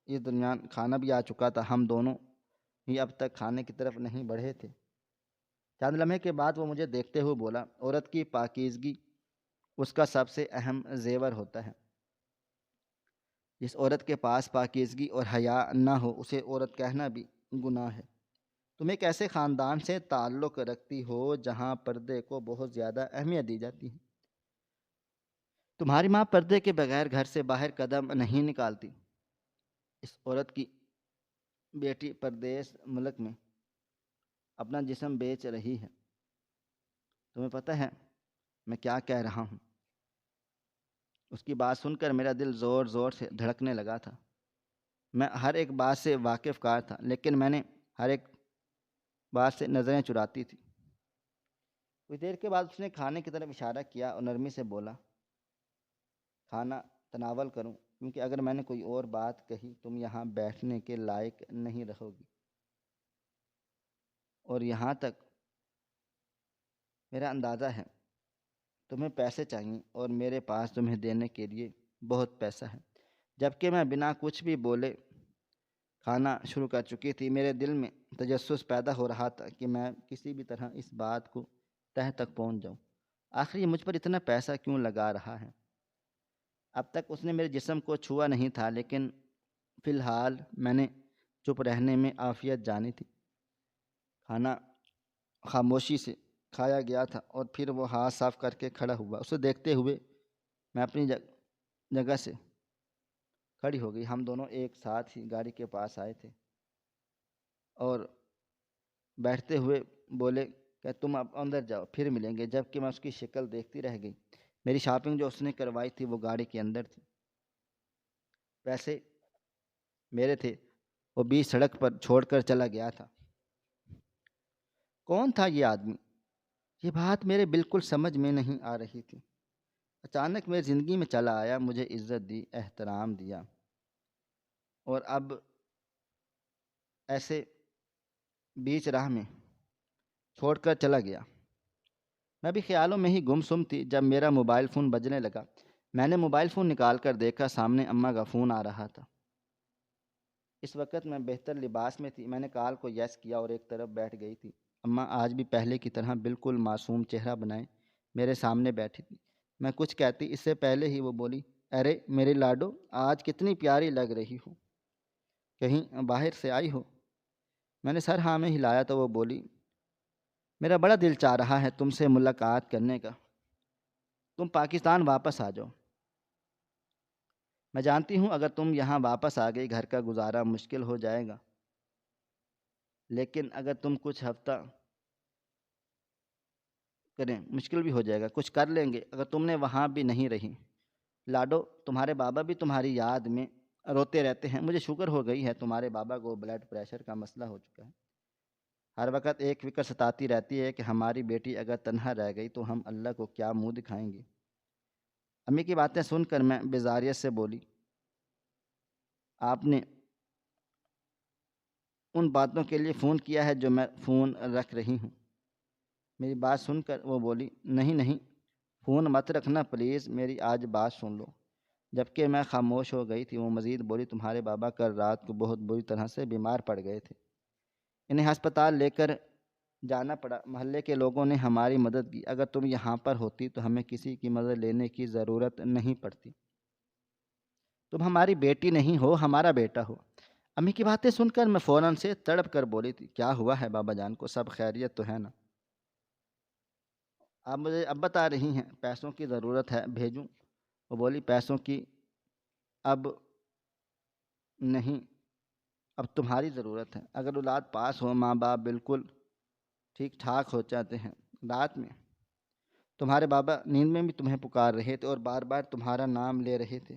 اس درمیان کھانا بھی آ چکا تھا، ہم دونوں ہی اب تک کھانے کی طرف نہیں بڑھے تھے۔ چند لمحے کے بعد وہ مجھے دیکھتے ہوئے بولا، عورت کی پاکیزگی اس کا سب سے اہم زیور ہوتا ہے۔ جس عورت کے پاس پاکیزگی اور حیا نہ ہو اسے عورت کہنا بھی گناہ ہے۔ تم ایک ایسے خاندان سے تعلق رکھتی ہو جہاں پردے کو بہت زیادہ اہمیت دی جاتی ہے۔ تمہاری ماں پردے کے بغیر گھر سے باہر قدم نہیں نکالتی۔ اس عورت کی بیٹی پردیس ملک میں اپنا جسم بیچ رہی ہے۔ تمہیں پتہ ہے میں کیا کہہ رہا ہوں؟ اس کی بات سن کر میرا دل زور زور سے دھڑکنے لگا تھا۔ میں ہر ایک بات سے واقف کار تھا، لیکن میں نے ہر ایک بات سے نظریں چراتی تھی۔ کچھ دیر کے بعد اس نے کھانے کی طرف اشارہ کیا اور نرمی سے بولا، کھانا تناول کروں، کیونکہ اگر میں نے کوئی اور بات کہی تم یہاں بیٹھنے کے لائق نہیں رہو گی، اور یہاں تک میرا اندازہ ہے تمہیں پیسے چاہیے اور میرے پاس تمہیں دینے کے لیے بہت پیسہ ہے۔ جبکہ میں بنا کچھ بھی بولے کھانا شروع کر چکی تھی، میرے دل میں تجسس پیدا ہو رہا تھا کہ میں کسی بھی طرح اس بات کو تہہ تک پہنچ جاؤں۔ آخر یہ مجھ پر اتنا پیسہ کیوں لگا رہا ہے؟ اب تک اس نے میرے جسم کو چھوا نہیں تھا، لیکن فی الحال میں نے چپ رہنے میں عافیت جانی تھی۔ کھانا خاموشی سے کھایا گیا تھا اور پھر وہ ہاتھ صاف کر کے کھڑا ہوا۔ اسے دیکھتے ہوئے میں اپنی جگہ سے کھڑی ہو گئی۔ ہم دونوں ایک ساتھ ہی گاڑی کے پاس آئے تھے اور بیٹھتے ہوئے بولے کہ تم اب اندر جاؤ، پھر ملیں گے، جبکہ میں اس کی شکل دیکھتی رہ گئی۔ میری شاپنگ جو اس نے کروائی تھی وہ گاڑی کے اندر تھی، پیسے میرے تھے، وہ بیچ سڑک پر چھوڑ کر چلا گیا تھا۔ کون تھا یہ آدمی؟ یہ بات میرے بالکل سمجھ میں نہیں آ رہی تھی۔ اچانک میری زندگی میں چلا آیا، مجھے عزت دی، احترام دیا، اور اب ایسے بیچ راہ میں چھوڑ کر چلا گیا۔ میں بھی خیالوں میں ہی گم سم تھی جب میرا موبائل فون بجنے لگا۔ میں نے موبائل فون نکال کر دیکھا، سامنے اماں کا فون آ رہا تھا۔ اس وقت میں بہتر لباس میں تھی۔ میں نے کال کو یس کیا اور ایک طرف بیٹھ گئی تھی۔ اماں آج بھی پہلے کی طرح بالکل معصوم چہرہ بنائے میرے سامنے بیٹھی تھی۔ میں کچھ کہتی اس سے پہلے ہی وہ بولی، ارے میری لاڈو، آج کتنی پیاری لگ رہی ہو، کہیں باہر سے آئی ہو؟ میں نے سر ہاں میں ہلایا تو وہ بولی، میرا بڑا دل چاہ رہا ہے تم سے ملاقات کرنے کا، تم پاکستان واپس آ جاؤ۔ میں جانتی ہوں اگر تم یہاں واپس آ گئی گھر کا گزارا مشکل ہو جائے گا، لیکن اگر تم کچھ ہفتہ کریں مشکل بھی ہو جائے گا، کچھ کر لیں گے اگر تم نے وہاں بھی نہیں رہی۔ لاڈو، تمہارے بابا بھی تمہاری یاد میں روتے رہتے ہیں۔ مجھے شکر ہو گئی ہے تمہارے بابا کو بلڈ پریشر کا مسئلہ ہو چکا ہے۔ ہر وقت ایک فکر ستاتی رہتی ہے کہ ہماری بیٹی اگر تنہا رہ گئی تو ہم اللہ کو کیا منہ دکھائیں گے۔ امی کی باتیں سن کر میں بیزاریت سے بولی، آپ نے ان باتوں کے لیے فون کیا ہے جو میں فون رکھ رہی ہوں؟ میری بات سن کر وہ بولی، نہیں نہیں، فون مت رکھنا پلیز، میری آج بات سن لو۔ جبکہ میں خاموش ہو گئی تھی، وہ مزید بولی، تمہارے بابا کل رات کو بہت بری طرح سے بیمار پڑ گئے تھے، انہیں ہسپتال لے کر جانا پڑا، محلے کے لوگوں نے ہماری مدد کی، اگر تم یہاں پر ہوتی تو ہمیں کسی کی مدد لینے کی ضرورت نہیں پڑتی، تم ہماری بیٹی نہیں ہو، ہمارا بیٹا ہو۔ امی کی باتیں سن کر میں فوراً سے تڑپ کر بولی تھی، کیا ہوا ہے بابا جان کو، سب خیریت تو ہے نا؟ آپ مجھے اب بتا رہی ہیں پیسوں کی ضرورت ہے، بھیجوں؟ وہ بولی، پیسوں کی اب نہیں، اب تمہاری ضرورت ہے۔ اگر اولاد پاس ہو، ماں باپ بالکل ٹھیک ٹھاک ہو جاتے ہیں۔ رات میں تمہارے بابا نیند میں بھی تمہیں پکار رہے تھے اور بار بار تمہارا نام لے رہے تھے،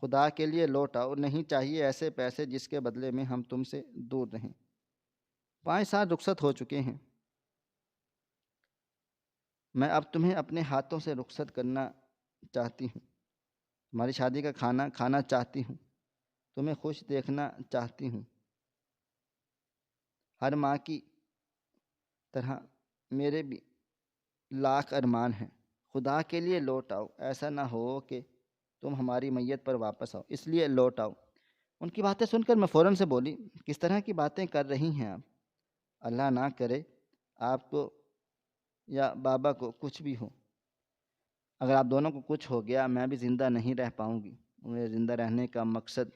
خدا کے لیے لوٹ آؤ، نہیں چاہیے ایسے پیسے جس کے بدلے میں ہم تم سے دور رہیں۔ 5 سال رخصت ہو چکے ہیں، میں اب تمہیں اپنے ہاتھوں سے رخصت کرنا چاہتی ہوں، تمہاری شادی کا کھانا کھانا چاہتی ہوں، تمہیں خوش دیکھنا چاہتی ہوں۔ ہر ماں کی طرح میرے بھی لاکھ ارمان ہیں، خدا کے لیے لوٹ آؤ، ایسا نہ ہو کہ تم ہماری میت پر واپس آؤ، اس لیے لوٹ آؤ۔ ان کی باتیں سن کر میں فوراً سے بولی، کس طرح کی باتیں کر رہی ہیں آپ؟ اللہ نہ کرے آپ کو یا بابا کو کچھ بھی ہو، اگر آپ دونوں کو کچھ ہو گیا میں بھی زندہ نہیں رہ پاؤں گی، میرے زندہ رہنے کا مقصد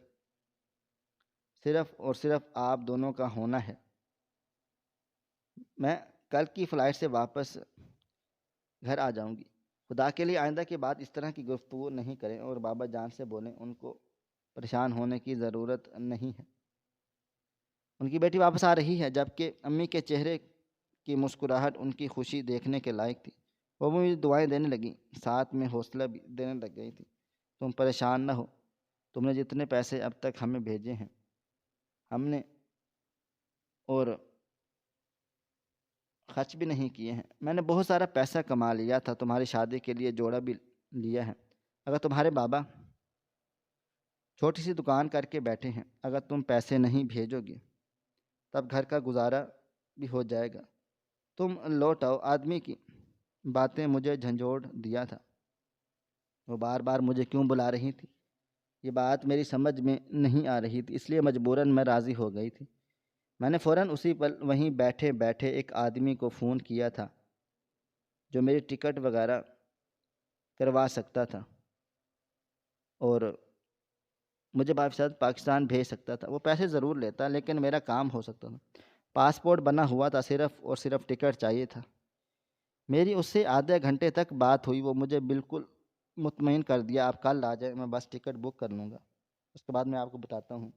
صرف اور صرف آپ دونوں کا ہونا ہے۔ میں کل کی فلائٹ سے واپس گھر آ جاؤں گی، خدا کے لیے آئندہ کے بعد اس طرح کی گفتگو نہیں کریں، اور بابا جان سے بولیں ان کو پریشان ہونے کی ضرورت نہیں ہے، ان کی بیٹی واپس آ رہی ہے۔ جبکہ امی کے چہرے کی مسکراہٹ ان کی خوشی دیکھنے کے لائق تھی، وہ مجھے دعائیں دینے لگیں، ساتھ میں حوصلہ بھی دینے لگ گئی تھی، تم پریشان نہ ہو، تم نے جتنے پیسے اب تک ہمیں بھیجے ہیں ہم نے اور خرچ بھی نہیں کیے ہیں۔ میں نے بہت سارا پیسہ کما لیا تھا، تمہاری شادی کے لیے جوڑا بھی لیا ہے۔ اگر تمہارے بابا چھوٹی سی دکان کر کے بیٹھے ہیں، اگر تم پیسے نہیں بھیجو گی تب گھر کا گزارا بھی ہو جائے گا۔ تم لوٹ آؤ۔ آدمی کی باتیں مجھے جھنجھوڑ دیا تھا۔ وہ بار بار مجھے کیوں بلا رہی تھی، یہ بات میری سمجھ میں نہیں آ رہی تھی، اس لیے مجبوراً میں راضی ہو گئی تھی۔ میں نے فوراً اسی پل وہیں بیٹھے بیٹھے ایک آدمی کو فون کیا تھا جو میری ٹکٹ وغیرہ کروا سکتا تھا اور مجھے پاکستان بھیج سکتا تھا۔ وہ پیسے ضرور لیتا لیکن میرا کام ہو سکتا تھا۔ پاسپورٹ بنا ہوا تھا، صرف اور صرف ٹکٹ چاہیے تھا۔ میری اس سے آدھے گھنٹے تک بات ہوئی۔ وہ مجھے بالکل مطمئن کر دیا، آپ کل آ جائیں، میں بس ٹکٹ بک کر لوں گا۔ اس کے بعد میں آپ کو بتاتا ہوں۔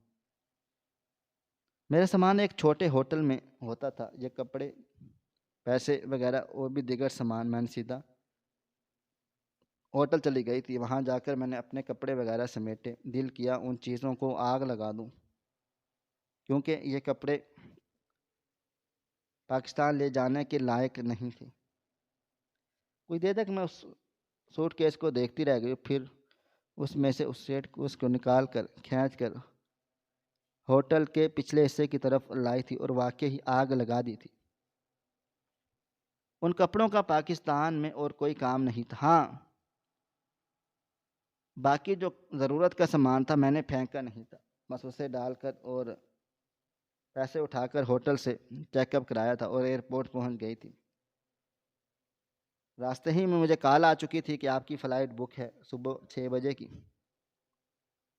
میرا سامان ایک چھوٹے ہوٹل میں ہوتا تھا، یہ کپڑے، پیسے وغیرہ اور بھی دیگر سامان۔ میں نے سیدھا ہوٹل چلی گئی تھی۔ وہاں جا کر میں نے اپنے کپڑے وغیرہ سمیٹے۔ دل کیا ان چیزوں کو آگ لگا دوں، کیونکہ یہ کپڑے پاکستان لے جانے کے لائق نہیں تھے۔ کچھ دیر تک میں اس سوٹ کیس کو دیکھتی رہ گئی، پھر اس میں سے اس کو نکال کر کھینچ کر ہوٹل کے پچھلے حصے کی طرف لائی تھی اور واقعی آگ لگا دی تھی۔ ان کپڑوں کا پاکستان میں اور کوئی کام نہیں تھا۔ ہاں، باقی جو ضرورت کا سامان تھا میں نے پھینکا نہیں تھا، بس اسے ڈال کر اور پیسے اٹھا کر ہوٹل سے چیک اپ کرایا تھا اور ایئرپورٹ پہنچ گئی تھی۔ راستے ہی میں مجھے کال آ چکی تھی کہ آپ کی فلائٹ بک ہے صبح 6 بجے کی،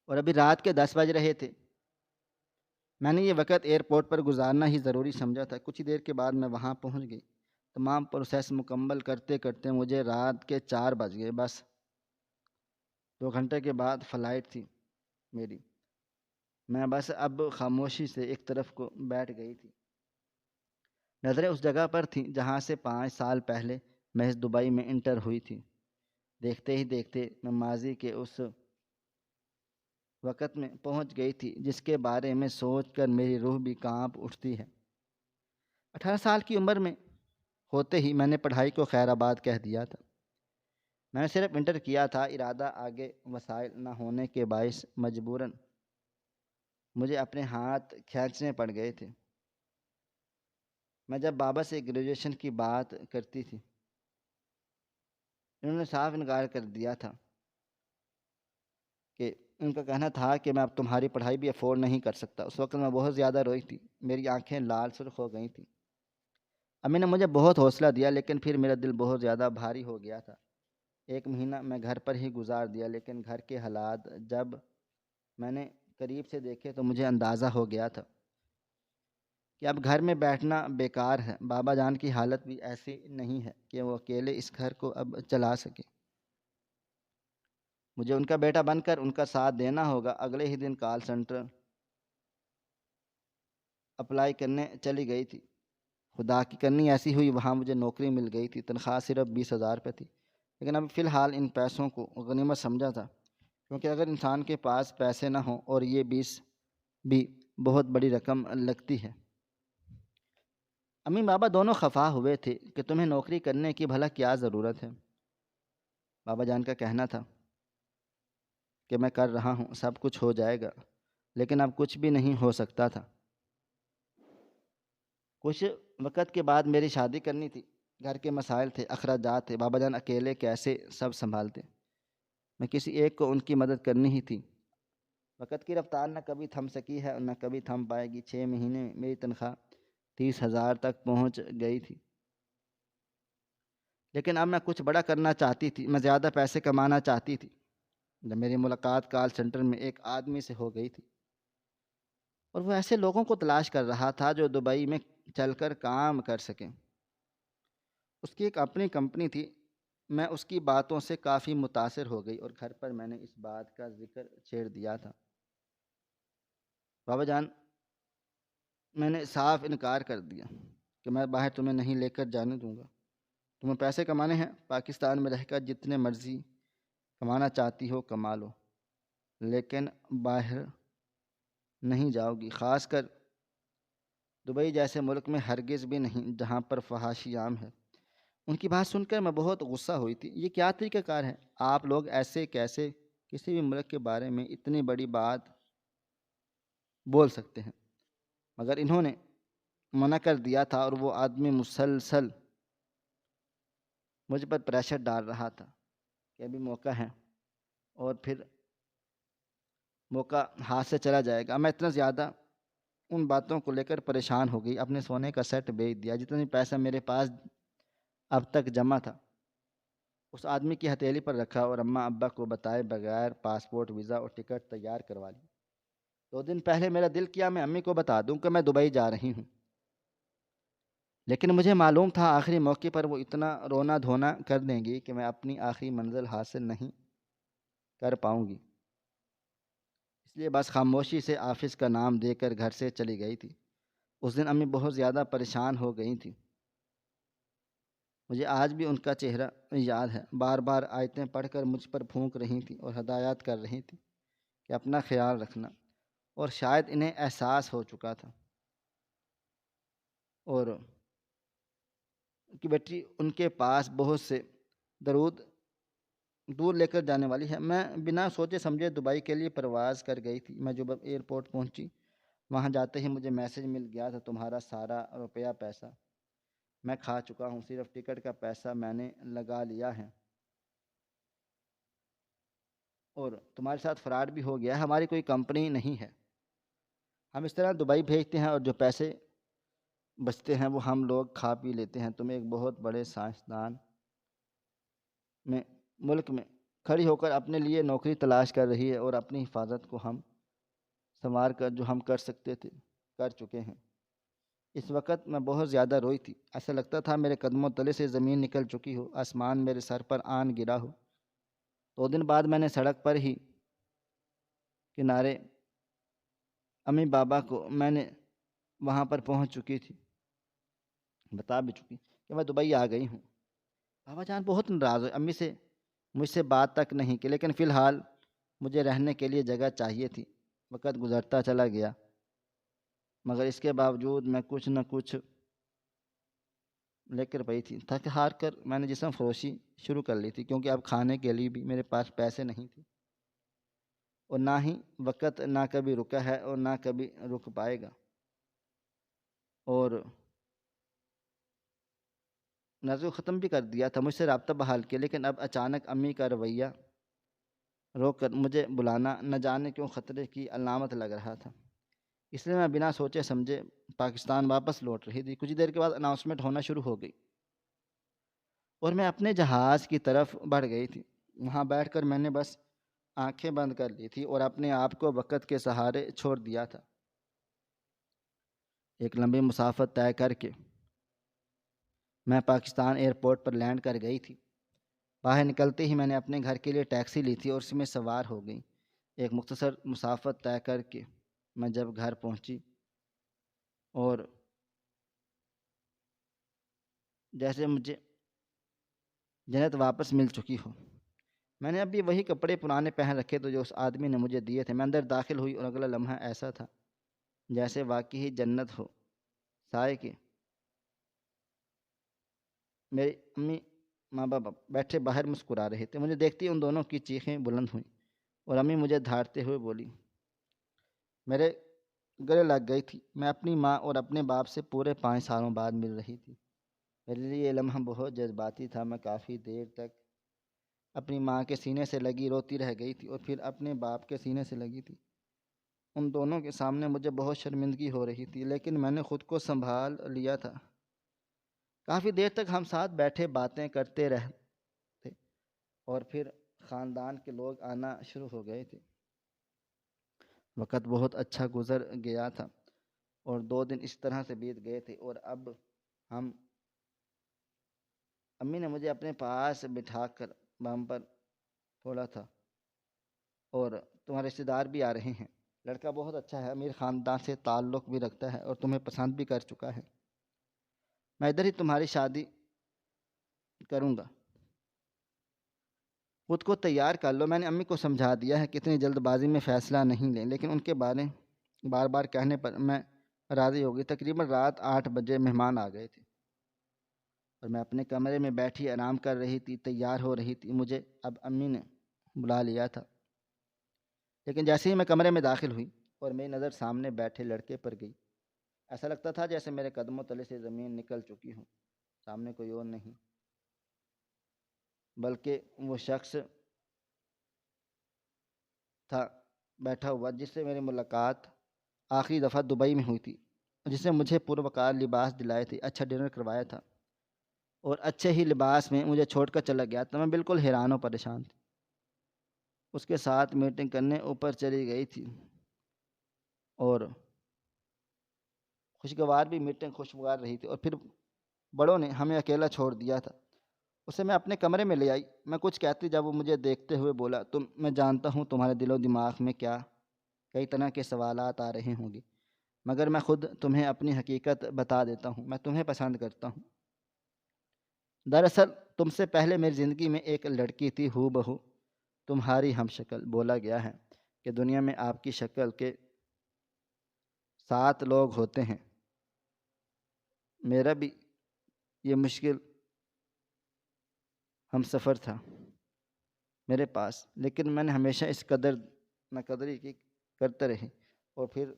اور ابھی رات کے 10 بج رہے تھے۔ میں نے یہ وقت ایئرپورٹ پر گزارنا ہی ضروری سمجھا تھا۔ کچھ ہی دیر کے بعد میں وہاں پہنچ گئی۔ تمام پروسیس مکمل کرتے کرتے مجھے رات کے 4 بج گئے۔ بس 2 گھنٹے کے بعد فلائٹ تھی میری۔ میں بس اب خاموشی سے ایک طرف کو بیٹھ گئی تھی۔ نظریں اس جگہ پر تھیں جہاں سے 5 سال پہلے محض دبئی میں انٹر ہوئی تھی۔ دیکھتے ہی دیکھتے میں ماضی کے اس وقت میں پہنچ گئی تھی جس کے بارے میں سوچ کر میری روح بھی کانپ اٹھتی ہے۔ 18 سال کی عمر میں ہوتے ہی میں نے پڑھائی کو خیر آباد کہہ دیا تھا۔ میں نے صرف انٹر کیا تھا، ارادہ آگے وسائل نہ ہونے کے باعث مجبوراً مجھے اپنے ہاتھ کھینچنے پڑ گئے تھے۔ میں جب بابا سے گریجویشن کی بات کرتی تھی، انہوں نے صاف انکار کر دیا تھا کہ ان کا کہنا تھا کہ میں اب تمہاری پڑھائی بھی افورڈ نہیں کر سکتا۔ اس وقت میں بہت زیادہ روئی تھی، میری آنکھیں لال سرخ ہو گئی تھیں۔ امی نے مجھے بہت حوصلہ دیا لیکن پھر میرا دل بہت زیادہ بھاری ہو گیا تھا۔ 1 مہینہ میں گھر پر ہی گزار دیا، لیکن گھر کے حالات جب میں نے قریب سے دیکھے تو مجھے اندازہ ہو گیا تھا کہ اب گھر میں بیٹھنا بیکار ہے۔ بابا جان کی حالت بھی ایسی نہیں ہے کہ وہ اکیلے اس گھر کو اب چلا سکے۔ مجھے ان کا بیٹا بن کر ان کا ساتھ دینا ہوگا۔ اگلے ہی دن کال سینٹر اپلائی کرنے چلی گئی تھی۔ خدا کی کرنی ایسی ہوئی، وہاں مجھے نوکری مل گئی تھی۔ تنخواہ صرف 20,000 روپے تھی، لیکن اب فی الحال ان پیسوں کو غنیمت سمجھا تھا، کیونکہ اگر انسان کے پاس پیسے نہ ہوں اور یہ 20 بھی بہت بڑی رقم لگتی ہے۔ امی بابا دونوں خفا ہوئے تھے کہ تمہیں نوکری کرنے کی بھلا کیا ضرورت ہے۔ بابا جان کا کہنا تھا کہ میں کر رہا ہوں، سب کچھ ہو جائے گا، لیکن اب کچھ بھی نہیں ہو سکتا تھا۔ کچھ وقت کے بعد میری شادی کرنی تھی، گھر کے مسائل تھے، اخراجات تھے۔ بابا جان اکیلے کیسے سب سنبھالتے؟ میں کسی ایک کو ان کی مدد کرنی ہی تھی۔ وقت کی رفتار نہ کبھی تھم سکی ہے اور نہ کبھی تھم پائے گی۔ 6 مہینے میں میری تنخواہ 30,000 تک پہنچ گئی تھی، لیکن اب میں کچھ بڑا کرنا چاہتی تھی، میں زیادہ پیسے کمانا چاہتی تھی۔ جب میری ملاقات کال سینٹر میں ایک آدمی سے ہو گئی تھی، اور وہ ایسے لوگوں کو تلاش کر رہا تھا جو دبئی میں چل کر کام کر سکیں۔ اس کی ایک اپنی کمپنی تھی۔ میں اس کی باتوں سے کافی متاثر ہو گئی اور گھر پر میں نے اس بات کا ذکر چھیڑ دیا تھا۔ بابا جان، میں نے صاف انکار کر دیا کہ میں باہر تمہیں نہیں لے کر جانے دوں گا۔ تمہیں پیسے کمانے ہیں، پاکستان میں رہ کر جتنے مرضی کمانا چاہتی ہو کما لو، لیکن باہر نہیں جاؤ گی، خاص کر دبئی جیسے ملک میں ہرگز بھی نہیں جہاں پر فحاشی عام ہے۔ ان کی بات سن کر میں بہت غصہ ہوئی تھی۔ یہ کیا طریقہ کار ہے؟ آپ لوگ ایسے کیسے کسی بھی ملک کے بارے میں اتنی بڑی بات بول سکتے ہیں؟ مگر انہوں نے منع کر دیا تھا اور وہ آدمی مسلسل مجھ پر پریشر ڈال رہا تھا کہ ابھی موقع ہے اور پھر موقع ہاتھ سے چلا جائے گا۔ میں اتنا زیادہ ان باتوں کو لے کر پریشان ہو گئی، اپنے سونے کا سیٹ بیچ دیا، جتنی پیسہ میرے پاس اب تک جمع تھا اس آدمی کی ہتھیلی پر رکھا اور اماں ابا کو بتائے بغیر پاسپورٹ، ویزا اور ٹکٹ تیار کروا لی۔ 2 دن پہلے میرا دل کیا میں امی کو بتا دوں کہ میں دبئی جا رہی ہوں، لیکن مجھے معلوم تھا آخری موقع پر وہ اتنا رونا دھونا کر دیں گی کہ میں اپنی آخری منزل حاصل نہیں کر پاؤں گی۔ اس لیے بس خاموشی سے آفس کا نام دے کر گھر سے چلی گئی تھی۔ اس دن امی بہت زیادہ پریشان ہو گئی تھیں۔ مجھے آج بھی ان کا چہرہ یاد ہے، بار بار آیتیں پڑھ کر مجھ پر پھونک رہی تھیں اور ہدایات کر رہی تھیں کہ اپنا خیال رکھنا، اور شاید انہیں احساس ہو چکا تھا اور کہ بیٹی ان کے پاس بہت سے درود دور لے کر جانے والی ہے۔ میں بنا سوچے سمجھے دبئی کے لیے پرواز کر گئی تھی۔ میں جب ایئرپورٹ پہنچی وہاں جاتے ہی مجھے میسج مل گیا تھا، تمہارا سارا روپیہ پیسہ میں کھا چکا ہوں، صرف ٹکٹ کا پیسہ میں نے لگا لیا ہے اور تمہارے ساتھ فراڈ بھی ہو گیا ہے، ہماری کوئی کمپنی نہیں ہے، ہم اس طرح دبئی بھیجتے ہیں اور جو پیسے بچتے ہیں وہ ہم لوگ کھا پی لیتے ہیں۔ تم ایک بہت بڑے سائنسدان میں ملک میں کھڑی ہو کر اپنے لیے نوکری تلاش کر رہی ہے اور اپنی حفاظت کو ہم سنوار کر جو ہم کر سکتے تھے کر چکے ہیں۔ اس وقت میں بہت زیادہ روئی تھی، ایسا لگتا تھا میرے قدموں تلے سے زمین نکل چکی ہو، آسمان میرے سر پر آن گرا ہو۔ 2 دن بعد میں نے سڑک پر ہی کنارے امی بابا کو میں نے وہاں پر پہنچ چکی تھی بتا بھی چکی کہ میں دبئی آ گئی ہوں۔ بابا جان بہت ناراض ہوئے، امی سے مجھ سے بات تک نہیں کی، لیکن فی الحال مجھے رہنے کے لیے جگہ چاہیے تھی۔ وقت گزرتا چلا گیا مگر اس کے باوجود میں کچھ نہ کچھ لے کر پئی تھی۔ تھک ہار کر میں نے جسم فروشی شروع کر لی تھی، کیونکہ اب کھانے کے لیے بھی میرے پاس پیسے نہیں تھے اور نہ ہی وقت نہ کبھی رکا ہے اور نہ کبھی رک پائے گا۔ اور نظر ختم بھی کر دیا تھا، مجھ سے رابطہ بحال کیا، لیکن اب اچانک امی کا رویہ روک کر مجھے بلانا نہ جانے کیوں خطرے کی علامت لگ رہا تھا۔ اس لیے میں بنا سوچے سمجھے پاکستان واپس لوٹ رہی تھی۔ کچھ دیر کے بعد اناؤنسمنٹ ہونا شروع ہو گئی اور میں اپنے جہاز کی طرف بڑھ گئی تھی۔ وہاں بیٹھ کر میں نے بس آنکھیں بند کر لی تھی اور اپنے آپ کو وقت کے سہارے چھوڑ دیا تھا۔ ایک لمبی مسافت طے کر کے میں پاکستان ایئرپورٹ پر لینڈ کر گئی تھی۔ باہر نکلتے ہی میں نے اپنے گھر کے لیے ٹیکسی لی تھی اور اس میں سوار ہو گئی۔ ایک مختصر مسافت طے کر کے میں جب گھر پہنچی اور جیسے مجھے جنت واپس مل چکی ہو، میں نے ابھی وہی کپڑے پرانے پہن رکھے تھے جو اس آدمی نے مجھے دیے تھے۔ میں اندر داخل ہوئی اور اگلا لمحہ ایسا تھا جیسے واقعی جنت ہو۔ سائے کے میری امی ماں باپ بیٹھے باہر مسکرا رہے تھے۔ مجھے دیکھتی ان دونوں کی چیخیں بلند ہوئیں اور امی مجھے دھاڑتے ہوئے بولی، میرے گلے لگ گئی تھی۔ میں اپنی ماں اور اپنے باپ سے پورے 5 سالوں بعد مل رہی تھی۔ میرے لیے یہ لمحہ بہت جذباتی تھا۔ میں کافی دیر تک اپنی ماں کے سینے سے لگی روتی رہ گئی تھی اور پھر اپنے باپ کے سینے سے لگی تھی۔ ان دونوں کے سامنے مجھے بہت شرمندگی ہو رہی تھی، لیکن میں نے خود کو سنبھال لیا تھا۔ کافی دیر تک ہم ساتھ بیٹھے باتیں کرتے رہے اور پھر خاندان کے لوگ آنا شروع ہو گئے تھے۔ وقت بہت اچھا گزر گیا تھا اور 2 دن اس طرح سے بیت گئے تھے اور اب ہم امی نے مجھے اپنے پاس بٹھا کر بام پر تھوڑا تھا اور تمہارے رشتے دار بھی آ رہے ہیں، لڑکا بہت اچھا ہے، امیر خاندان سے تعلق بھی رکھتا ہے اور تمہیں پسند بھی کر چکا ہے، میں ادھر ہی تمہاری شادی کروں گا، خود کو تیار کر لو۔ میں نے امی کو سمجھا دیا ہے کہ اتنی جلد بازی میں فیصلہ نہیں لیں، لیکن ان کے بارے بار بار کہنے پر میں راضی ہو گئی۔ تقریباً رات 8 بجے مہمان آ گئے تھے اور میں اپنے کمرے میں بیٹھی آرام کر رہی تھی، تیار ہو رہی تھی۔ مجھے اب امی نے بلا لیا تھا، لیکن جیسے ہی میں کمرے میں داخل ہوئی اور میری نظر سامنے بیٹھے لڑکے پر گئی، ایسا لگتا تھا جیسے میرے قدموں تلے سے زمین نکل چکی ہوں۔ سامنے کوئی اور نہیں بلکہ وہ شخص تھا بیٹھا ہوا جس سے میری ملاقات آخری دفعہ دبئی میں ہوئی تھی، جس نے مجھے پروقار لباس دلائے تھے، اچھا ڈنر کروایا تھا اور اچھے ہی لباس میں مجھے چھوڑ کر چلا گیا تھا۔ میں بالکل حیران و پریشان تھی۔ اس کے ساتھ میٹنگ کرنے اوپر چلی گئی تھی اور خوشگوار بھی میٹنگ خوشگوار رہی تھی، اور پھر بڑوں نے ہمیں اکیلا چھوڑ دیا تھا۔ اسے میں اپنے کمرے میں لے آئی۔ میں کچھ کہتی جب وہ مجھے دیکھتے ہوئے بولا، میں جانتا ہوں تمہارے دل و دماغ میں کئی طرح کے سوالات آ رہے ہوں گے، مگر میں خود تمہیں اپنی حقیقت بتا دیتا ہوں۔ میں تمہیں پسند کرتا ہوں۔ دراصل تم سے پہلے میری زندگی میں ایک لڑکی تھی، ہو بہو تمہاری ہم شکل۔ بولا گیا ہے کہ دنیا میں آپ کی شکل کے 7 لوگ ہوتے ہیں۔ میرا بھی یہ مشکل ہم سفر تھا میرے پاس، لیکن میں نے ہمیشہ اس قدر نہ قدری کی کرتے رہی، اور پھر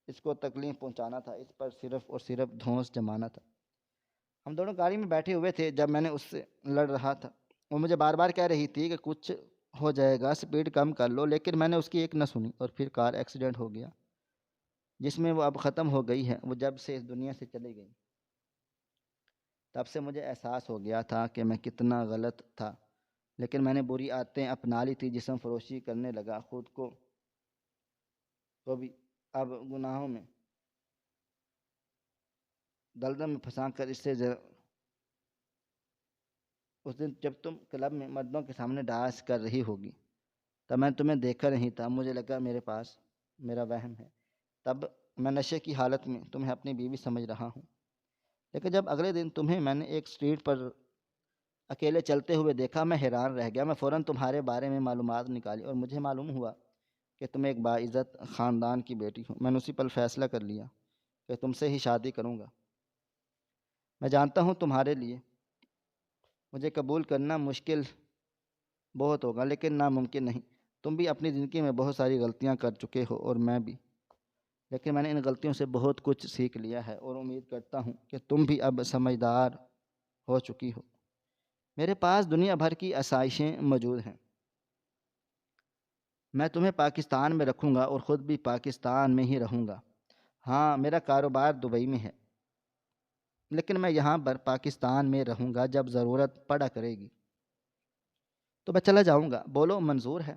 اس کو تکلیف پہنچانا تھا، اس پر صرف اور صرف دھونس جمانا تھا۔ ہم دونوں گاڑی میں بیٹھے ہوئے تھے جب میں نے اس سے لڑ رہا تھا۔ وہ مجھے بار بار کہہ رہی تھی کہ کچھ ہو جائے گا، سپیڈ کم کر لو، لیکن میں نے اس کی ایک نہ سنی، اور پھر کار ایکسیڈنٹ ہو گیا جس میں وہ اب ختم ہو گئی ہے۔ وہ جب سے اس دنیا سے چلی گئی، تب سے مجھے احساس ہو گیا تھا کہ میں کتنا غلط تھا، لیکن میں نے بری عادتیں اپنا لی تھی، جسم فروشی کرنے لگا، خود کو بھی اب گناہوں میں دلدل میں پھنسا کر اس دن جب تم کلب میں مردوں کے سامنے ڈانس کر رہی ہوگی تب میں تمہیں دیکھا نہیں تھا، مجھے لگا میرے پاس میرا وہم ہے۔ تب میں نشے کی حالت میں تمہیں اپنی بیوی سمجھ رہا ہوں، لیکن جب اگلے دن تمہیں میں نے ایک اسٹریٹ پر اکیلے چلتے ہوئے دیکھا، میں حیران رہ گیا۔ میں فوراً تمہارے بارے میں معلومات نکالی اور مجھے معلوم ہوا کہ تم ایک باعزت خاندان کی بیٹی ہو۔ میں نے اسی پل فیصلہ کر لیا کہ تم سے ہی شادی کروں گا۔ میں جانتا ہوں تمہارے لیے مجھے قبول کرنا مشکل بہت ہوگا، لیکن ناممکن نہیں۔ تم بھی اپنی زندگی میں بہت ساری غلطیاں کر چکے ہو اور میں بھی، لیکن میں نے ان غلطیوں سے بہت کچھ سیکھ لیا ہے، اور امید کرتا ہوں کہ تم بھی اب سمجھدار ہو چکی ہو۔ میرے پاس دنیا بھر کی آسائشیں موجود ہیں۔ میں تمہیں پاکستان میں رکھوں گا اور خود بھی پاکستان میں ہی رہوں گا۔ ہاں، میرا کاروبار دبئی میں ہے، لیکن میں یہاں پر پاکستان میں رہوں گا۔ جب ضرورت پڑا کرے گی تو میں چلا جاؤں گا۔ بولو منظور ہے؟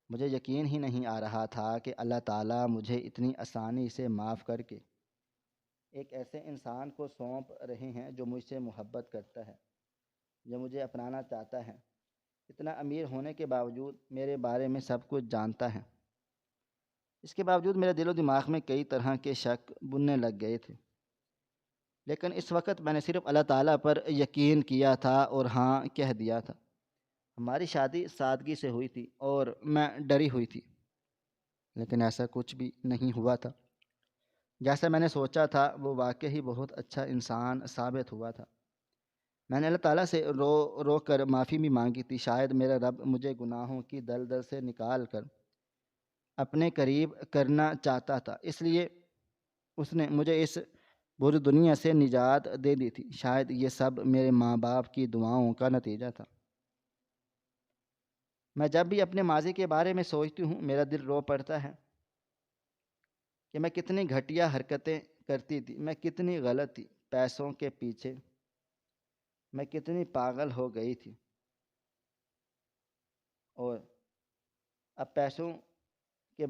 مجھے یقین ہی نہیں آ رہا تھا کہ اللہ تعالیٰ مجھے اتنی آسانی سے معاف کر کے ایک ایسے انسان کو سونپ رہے ہیں جو مجھ سے محبت کرتا ہے، جو مجھے اپنانا چاہتا ہے، اتنا امیر ہونے کے باوجود میرے بارے میں سب کچھ جانتا ہے۔ اس کے باوجود میرے دل و دماغ میں کئی طرح کے شک بننے لگ گئے تھے، لیکن اس وقت میں نے صرف اللہ تعالیٰ پر یقین کیا تھا اور ہاں کہہ دیا تھا۔ ہماری شادی سادگی سے ہوئی تھی اور میں ڈری ہوئی تھی، لیکن ایسا کچھ بھی نہیں ہوا تھا جیسا میں نے سوچا تھا۔ وہ واقعی بہت اچھا انسان ثابت ہوا تھا۔ میں نے اللہ تعالیٰ سے رو رو کر معافی بھی مانگی تھی۔ شاید میرا رب مجھے گناہوں کی دلدل سے نکال کر اپنے قریب کرنا چاہتا تھا، اس لیے اس نے مجھے اس بری دنیا سے نجات دے دی تھی۔ شاید یہ سب میرے ماں باپ کی دعاؤں کا نتیجہ تھا۔ میں جب بھی اپنے ماضی کے بارے میں سوچتی ہوں میرا دل رو پڑتا ہے کہ میں کتنی گھٹیا حرکتیں کرتی تھی، میں کتنی غلط تھی، پیسوں کے پیچھے میں کتنی پاگل ہو گئی تھی، اور اب پیسوں کے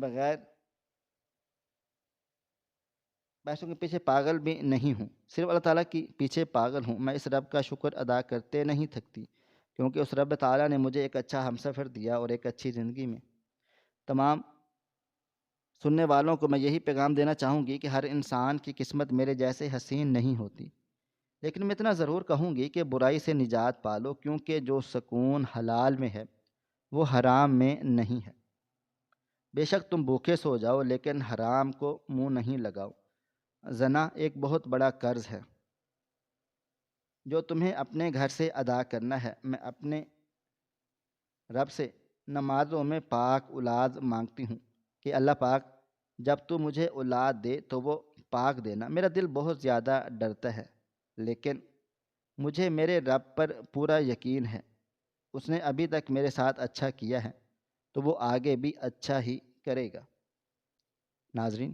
پیچھے پاگل بھی نہیں ہوں، صرف اللہ تعالیٰ کے پیچھے پاگل ہوں۔ میں اس رب کا شکر ادا کرتے نہیں تھکتی، کیونکہ اس رب تعالیٰ نے مجھے ایک اچھا ہمسفر دیا اور ایک اچھی زندگی میں۔ تمام سننے والوں کو میں یہی پیغام دینا چاہوں گی کہ ہر انسان کی قسمت میرے جیسے حسین نہیں ہوتی، لیکن میں اتنا ضرور کہوں گی کہ برائی سے نجات پالو، کیونکہ جو سکون حلال میں ہے وہ حرام میں نہیں ہے۔ بے شک تم بھوکے سو جاؤ لیکن حرام کو منہ نہیں لگاؤ۔ زنا ایک بہت بڑا قرض ہے جو تمہیں اپنے گھر سے ادا کرنا ہے۔ میں اپنے رب سے نمازوں میں پاک اولاد مانگتی ہوں کہ اللہ پاک جب تو مجھے اولاد دے تو وہ پاک دینا۔ میرا دل بہت زیادہ ڈرتا ہے لیکن مجھے میرے رب پر پورا یقین ہے، اس نے ابھی تک میرے ساتھ اچھا کیا ہے تو وہ آگے بھی اچھا ہی کرے گا۔ ناظرین،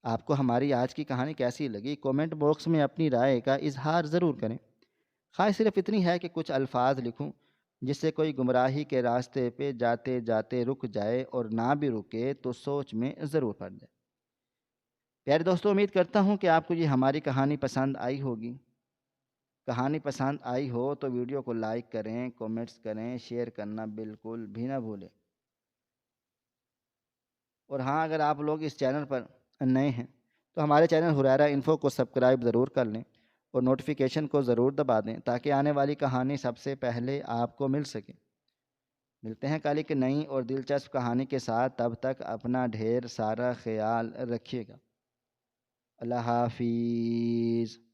آپ کو ہماری آج کی کہانی کیسی لگی؟ کومنٹ باکس میں اپنی رائے کا اظہار ضرور کریں۔ خواہش صرف اتنی ہے کہ کچھ الفاظ لکھوں جس سے کوئی گمراہی کے راستے پہ جاتے جاتے رک جائے، اور نہ بھی رکے تو سوچ میں ضرور پڑ جائے۔ پیارے دوستوں، امید کرتا ہوں کہ آپ کو یہ ہماری کہانی پسند آئی ہوگی۔ کہانی پسند آئی ہو تو ویڈیو کو لائک کریں، کومنٹس کریں، شیئر کرنا بالکل بھی نہ بھولیں۔ اور ہاں، اگر آپ لوگ اس چینل پر نئے ہیں تو ہمارے چینل ہریرہ انفو کو سبسکرائب ضرور کر لیں اور نوٹیفیکیشن کو ضرور دبا دیں تاکہ آنے والی کہانی سب سے پہلے آپ کو مل سکے۔ ملتے ہیں کل ایک نئی اور دلچسپ کہانی کے ساتھ، تب تک اپنا ڈھیر سارا خیال رکھیے گا۔ اللہ حافظ۔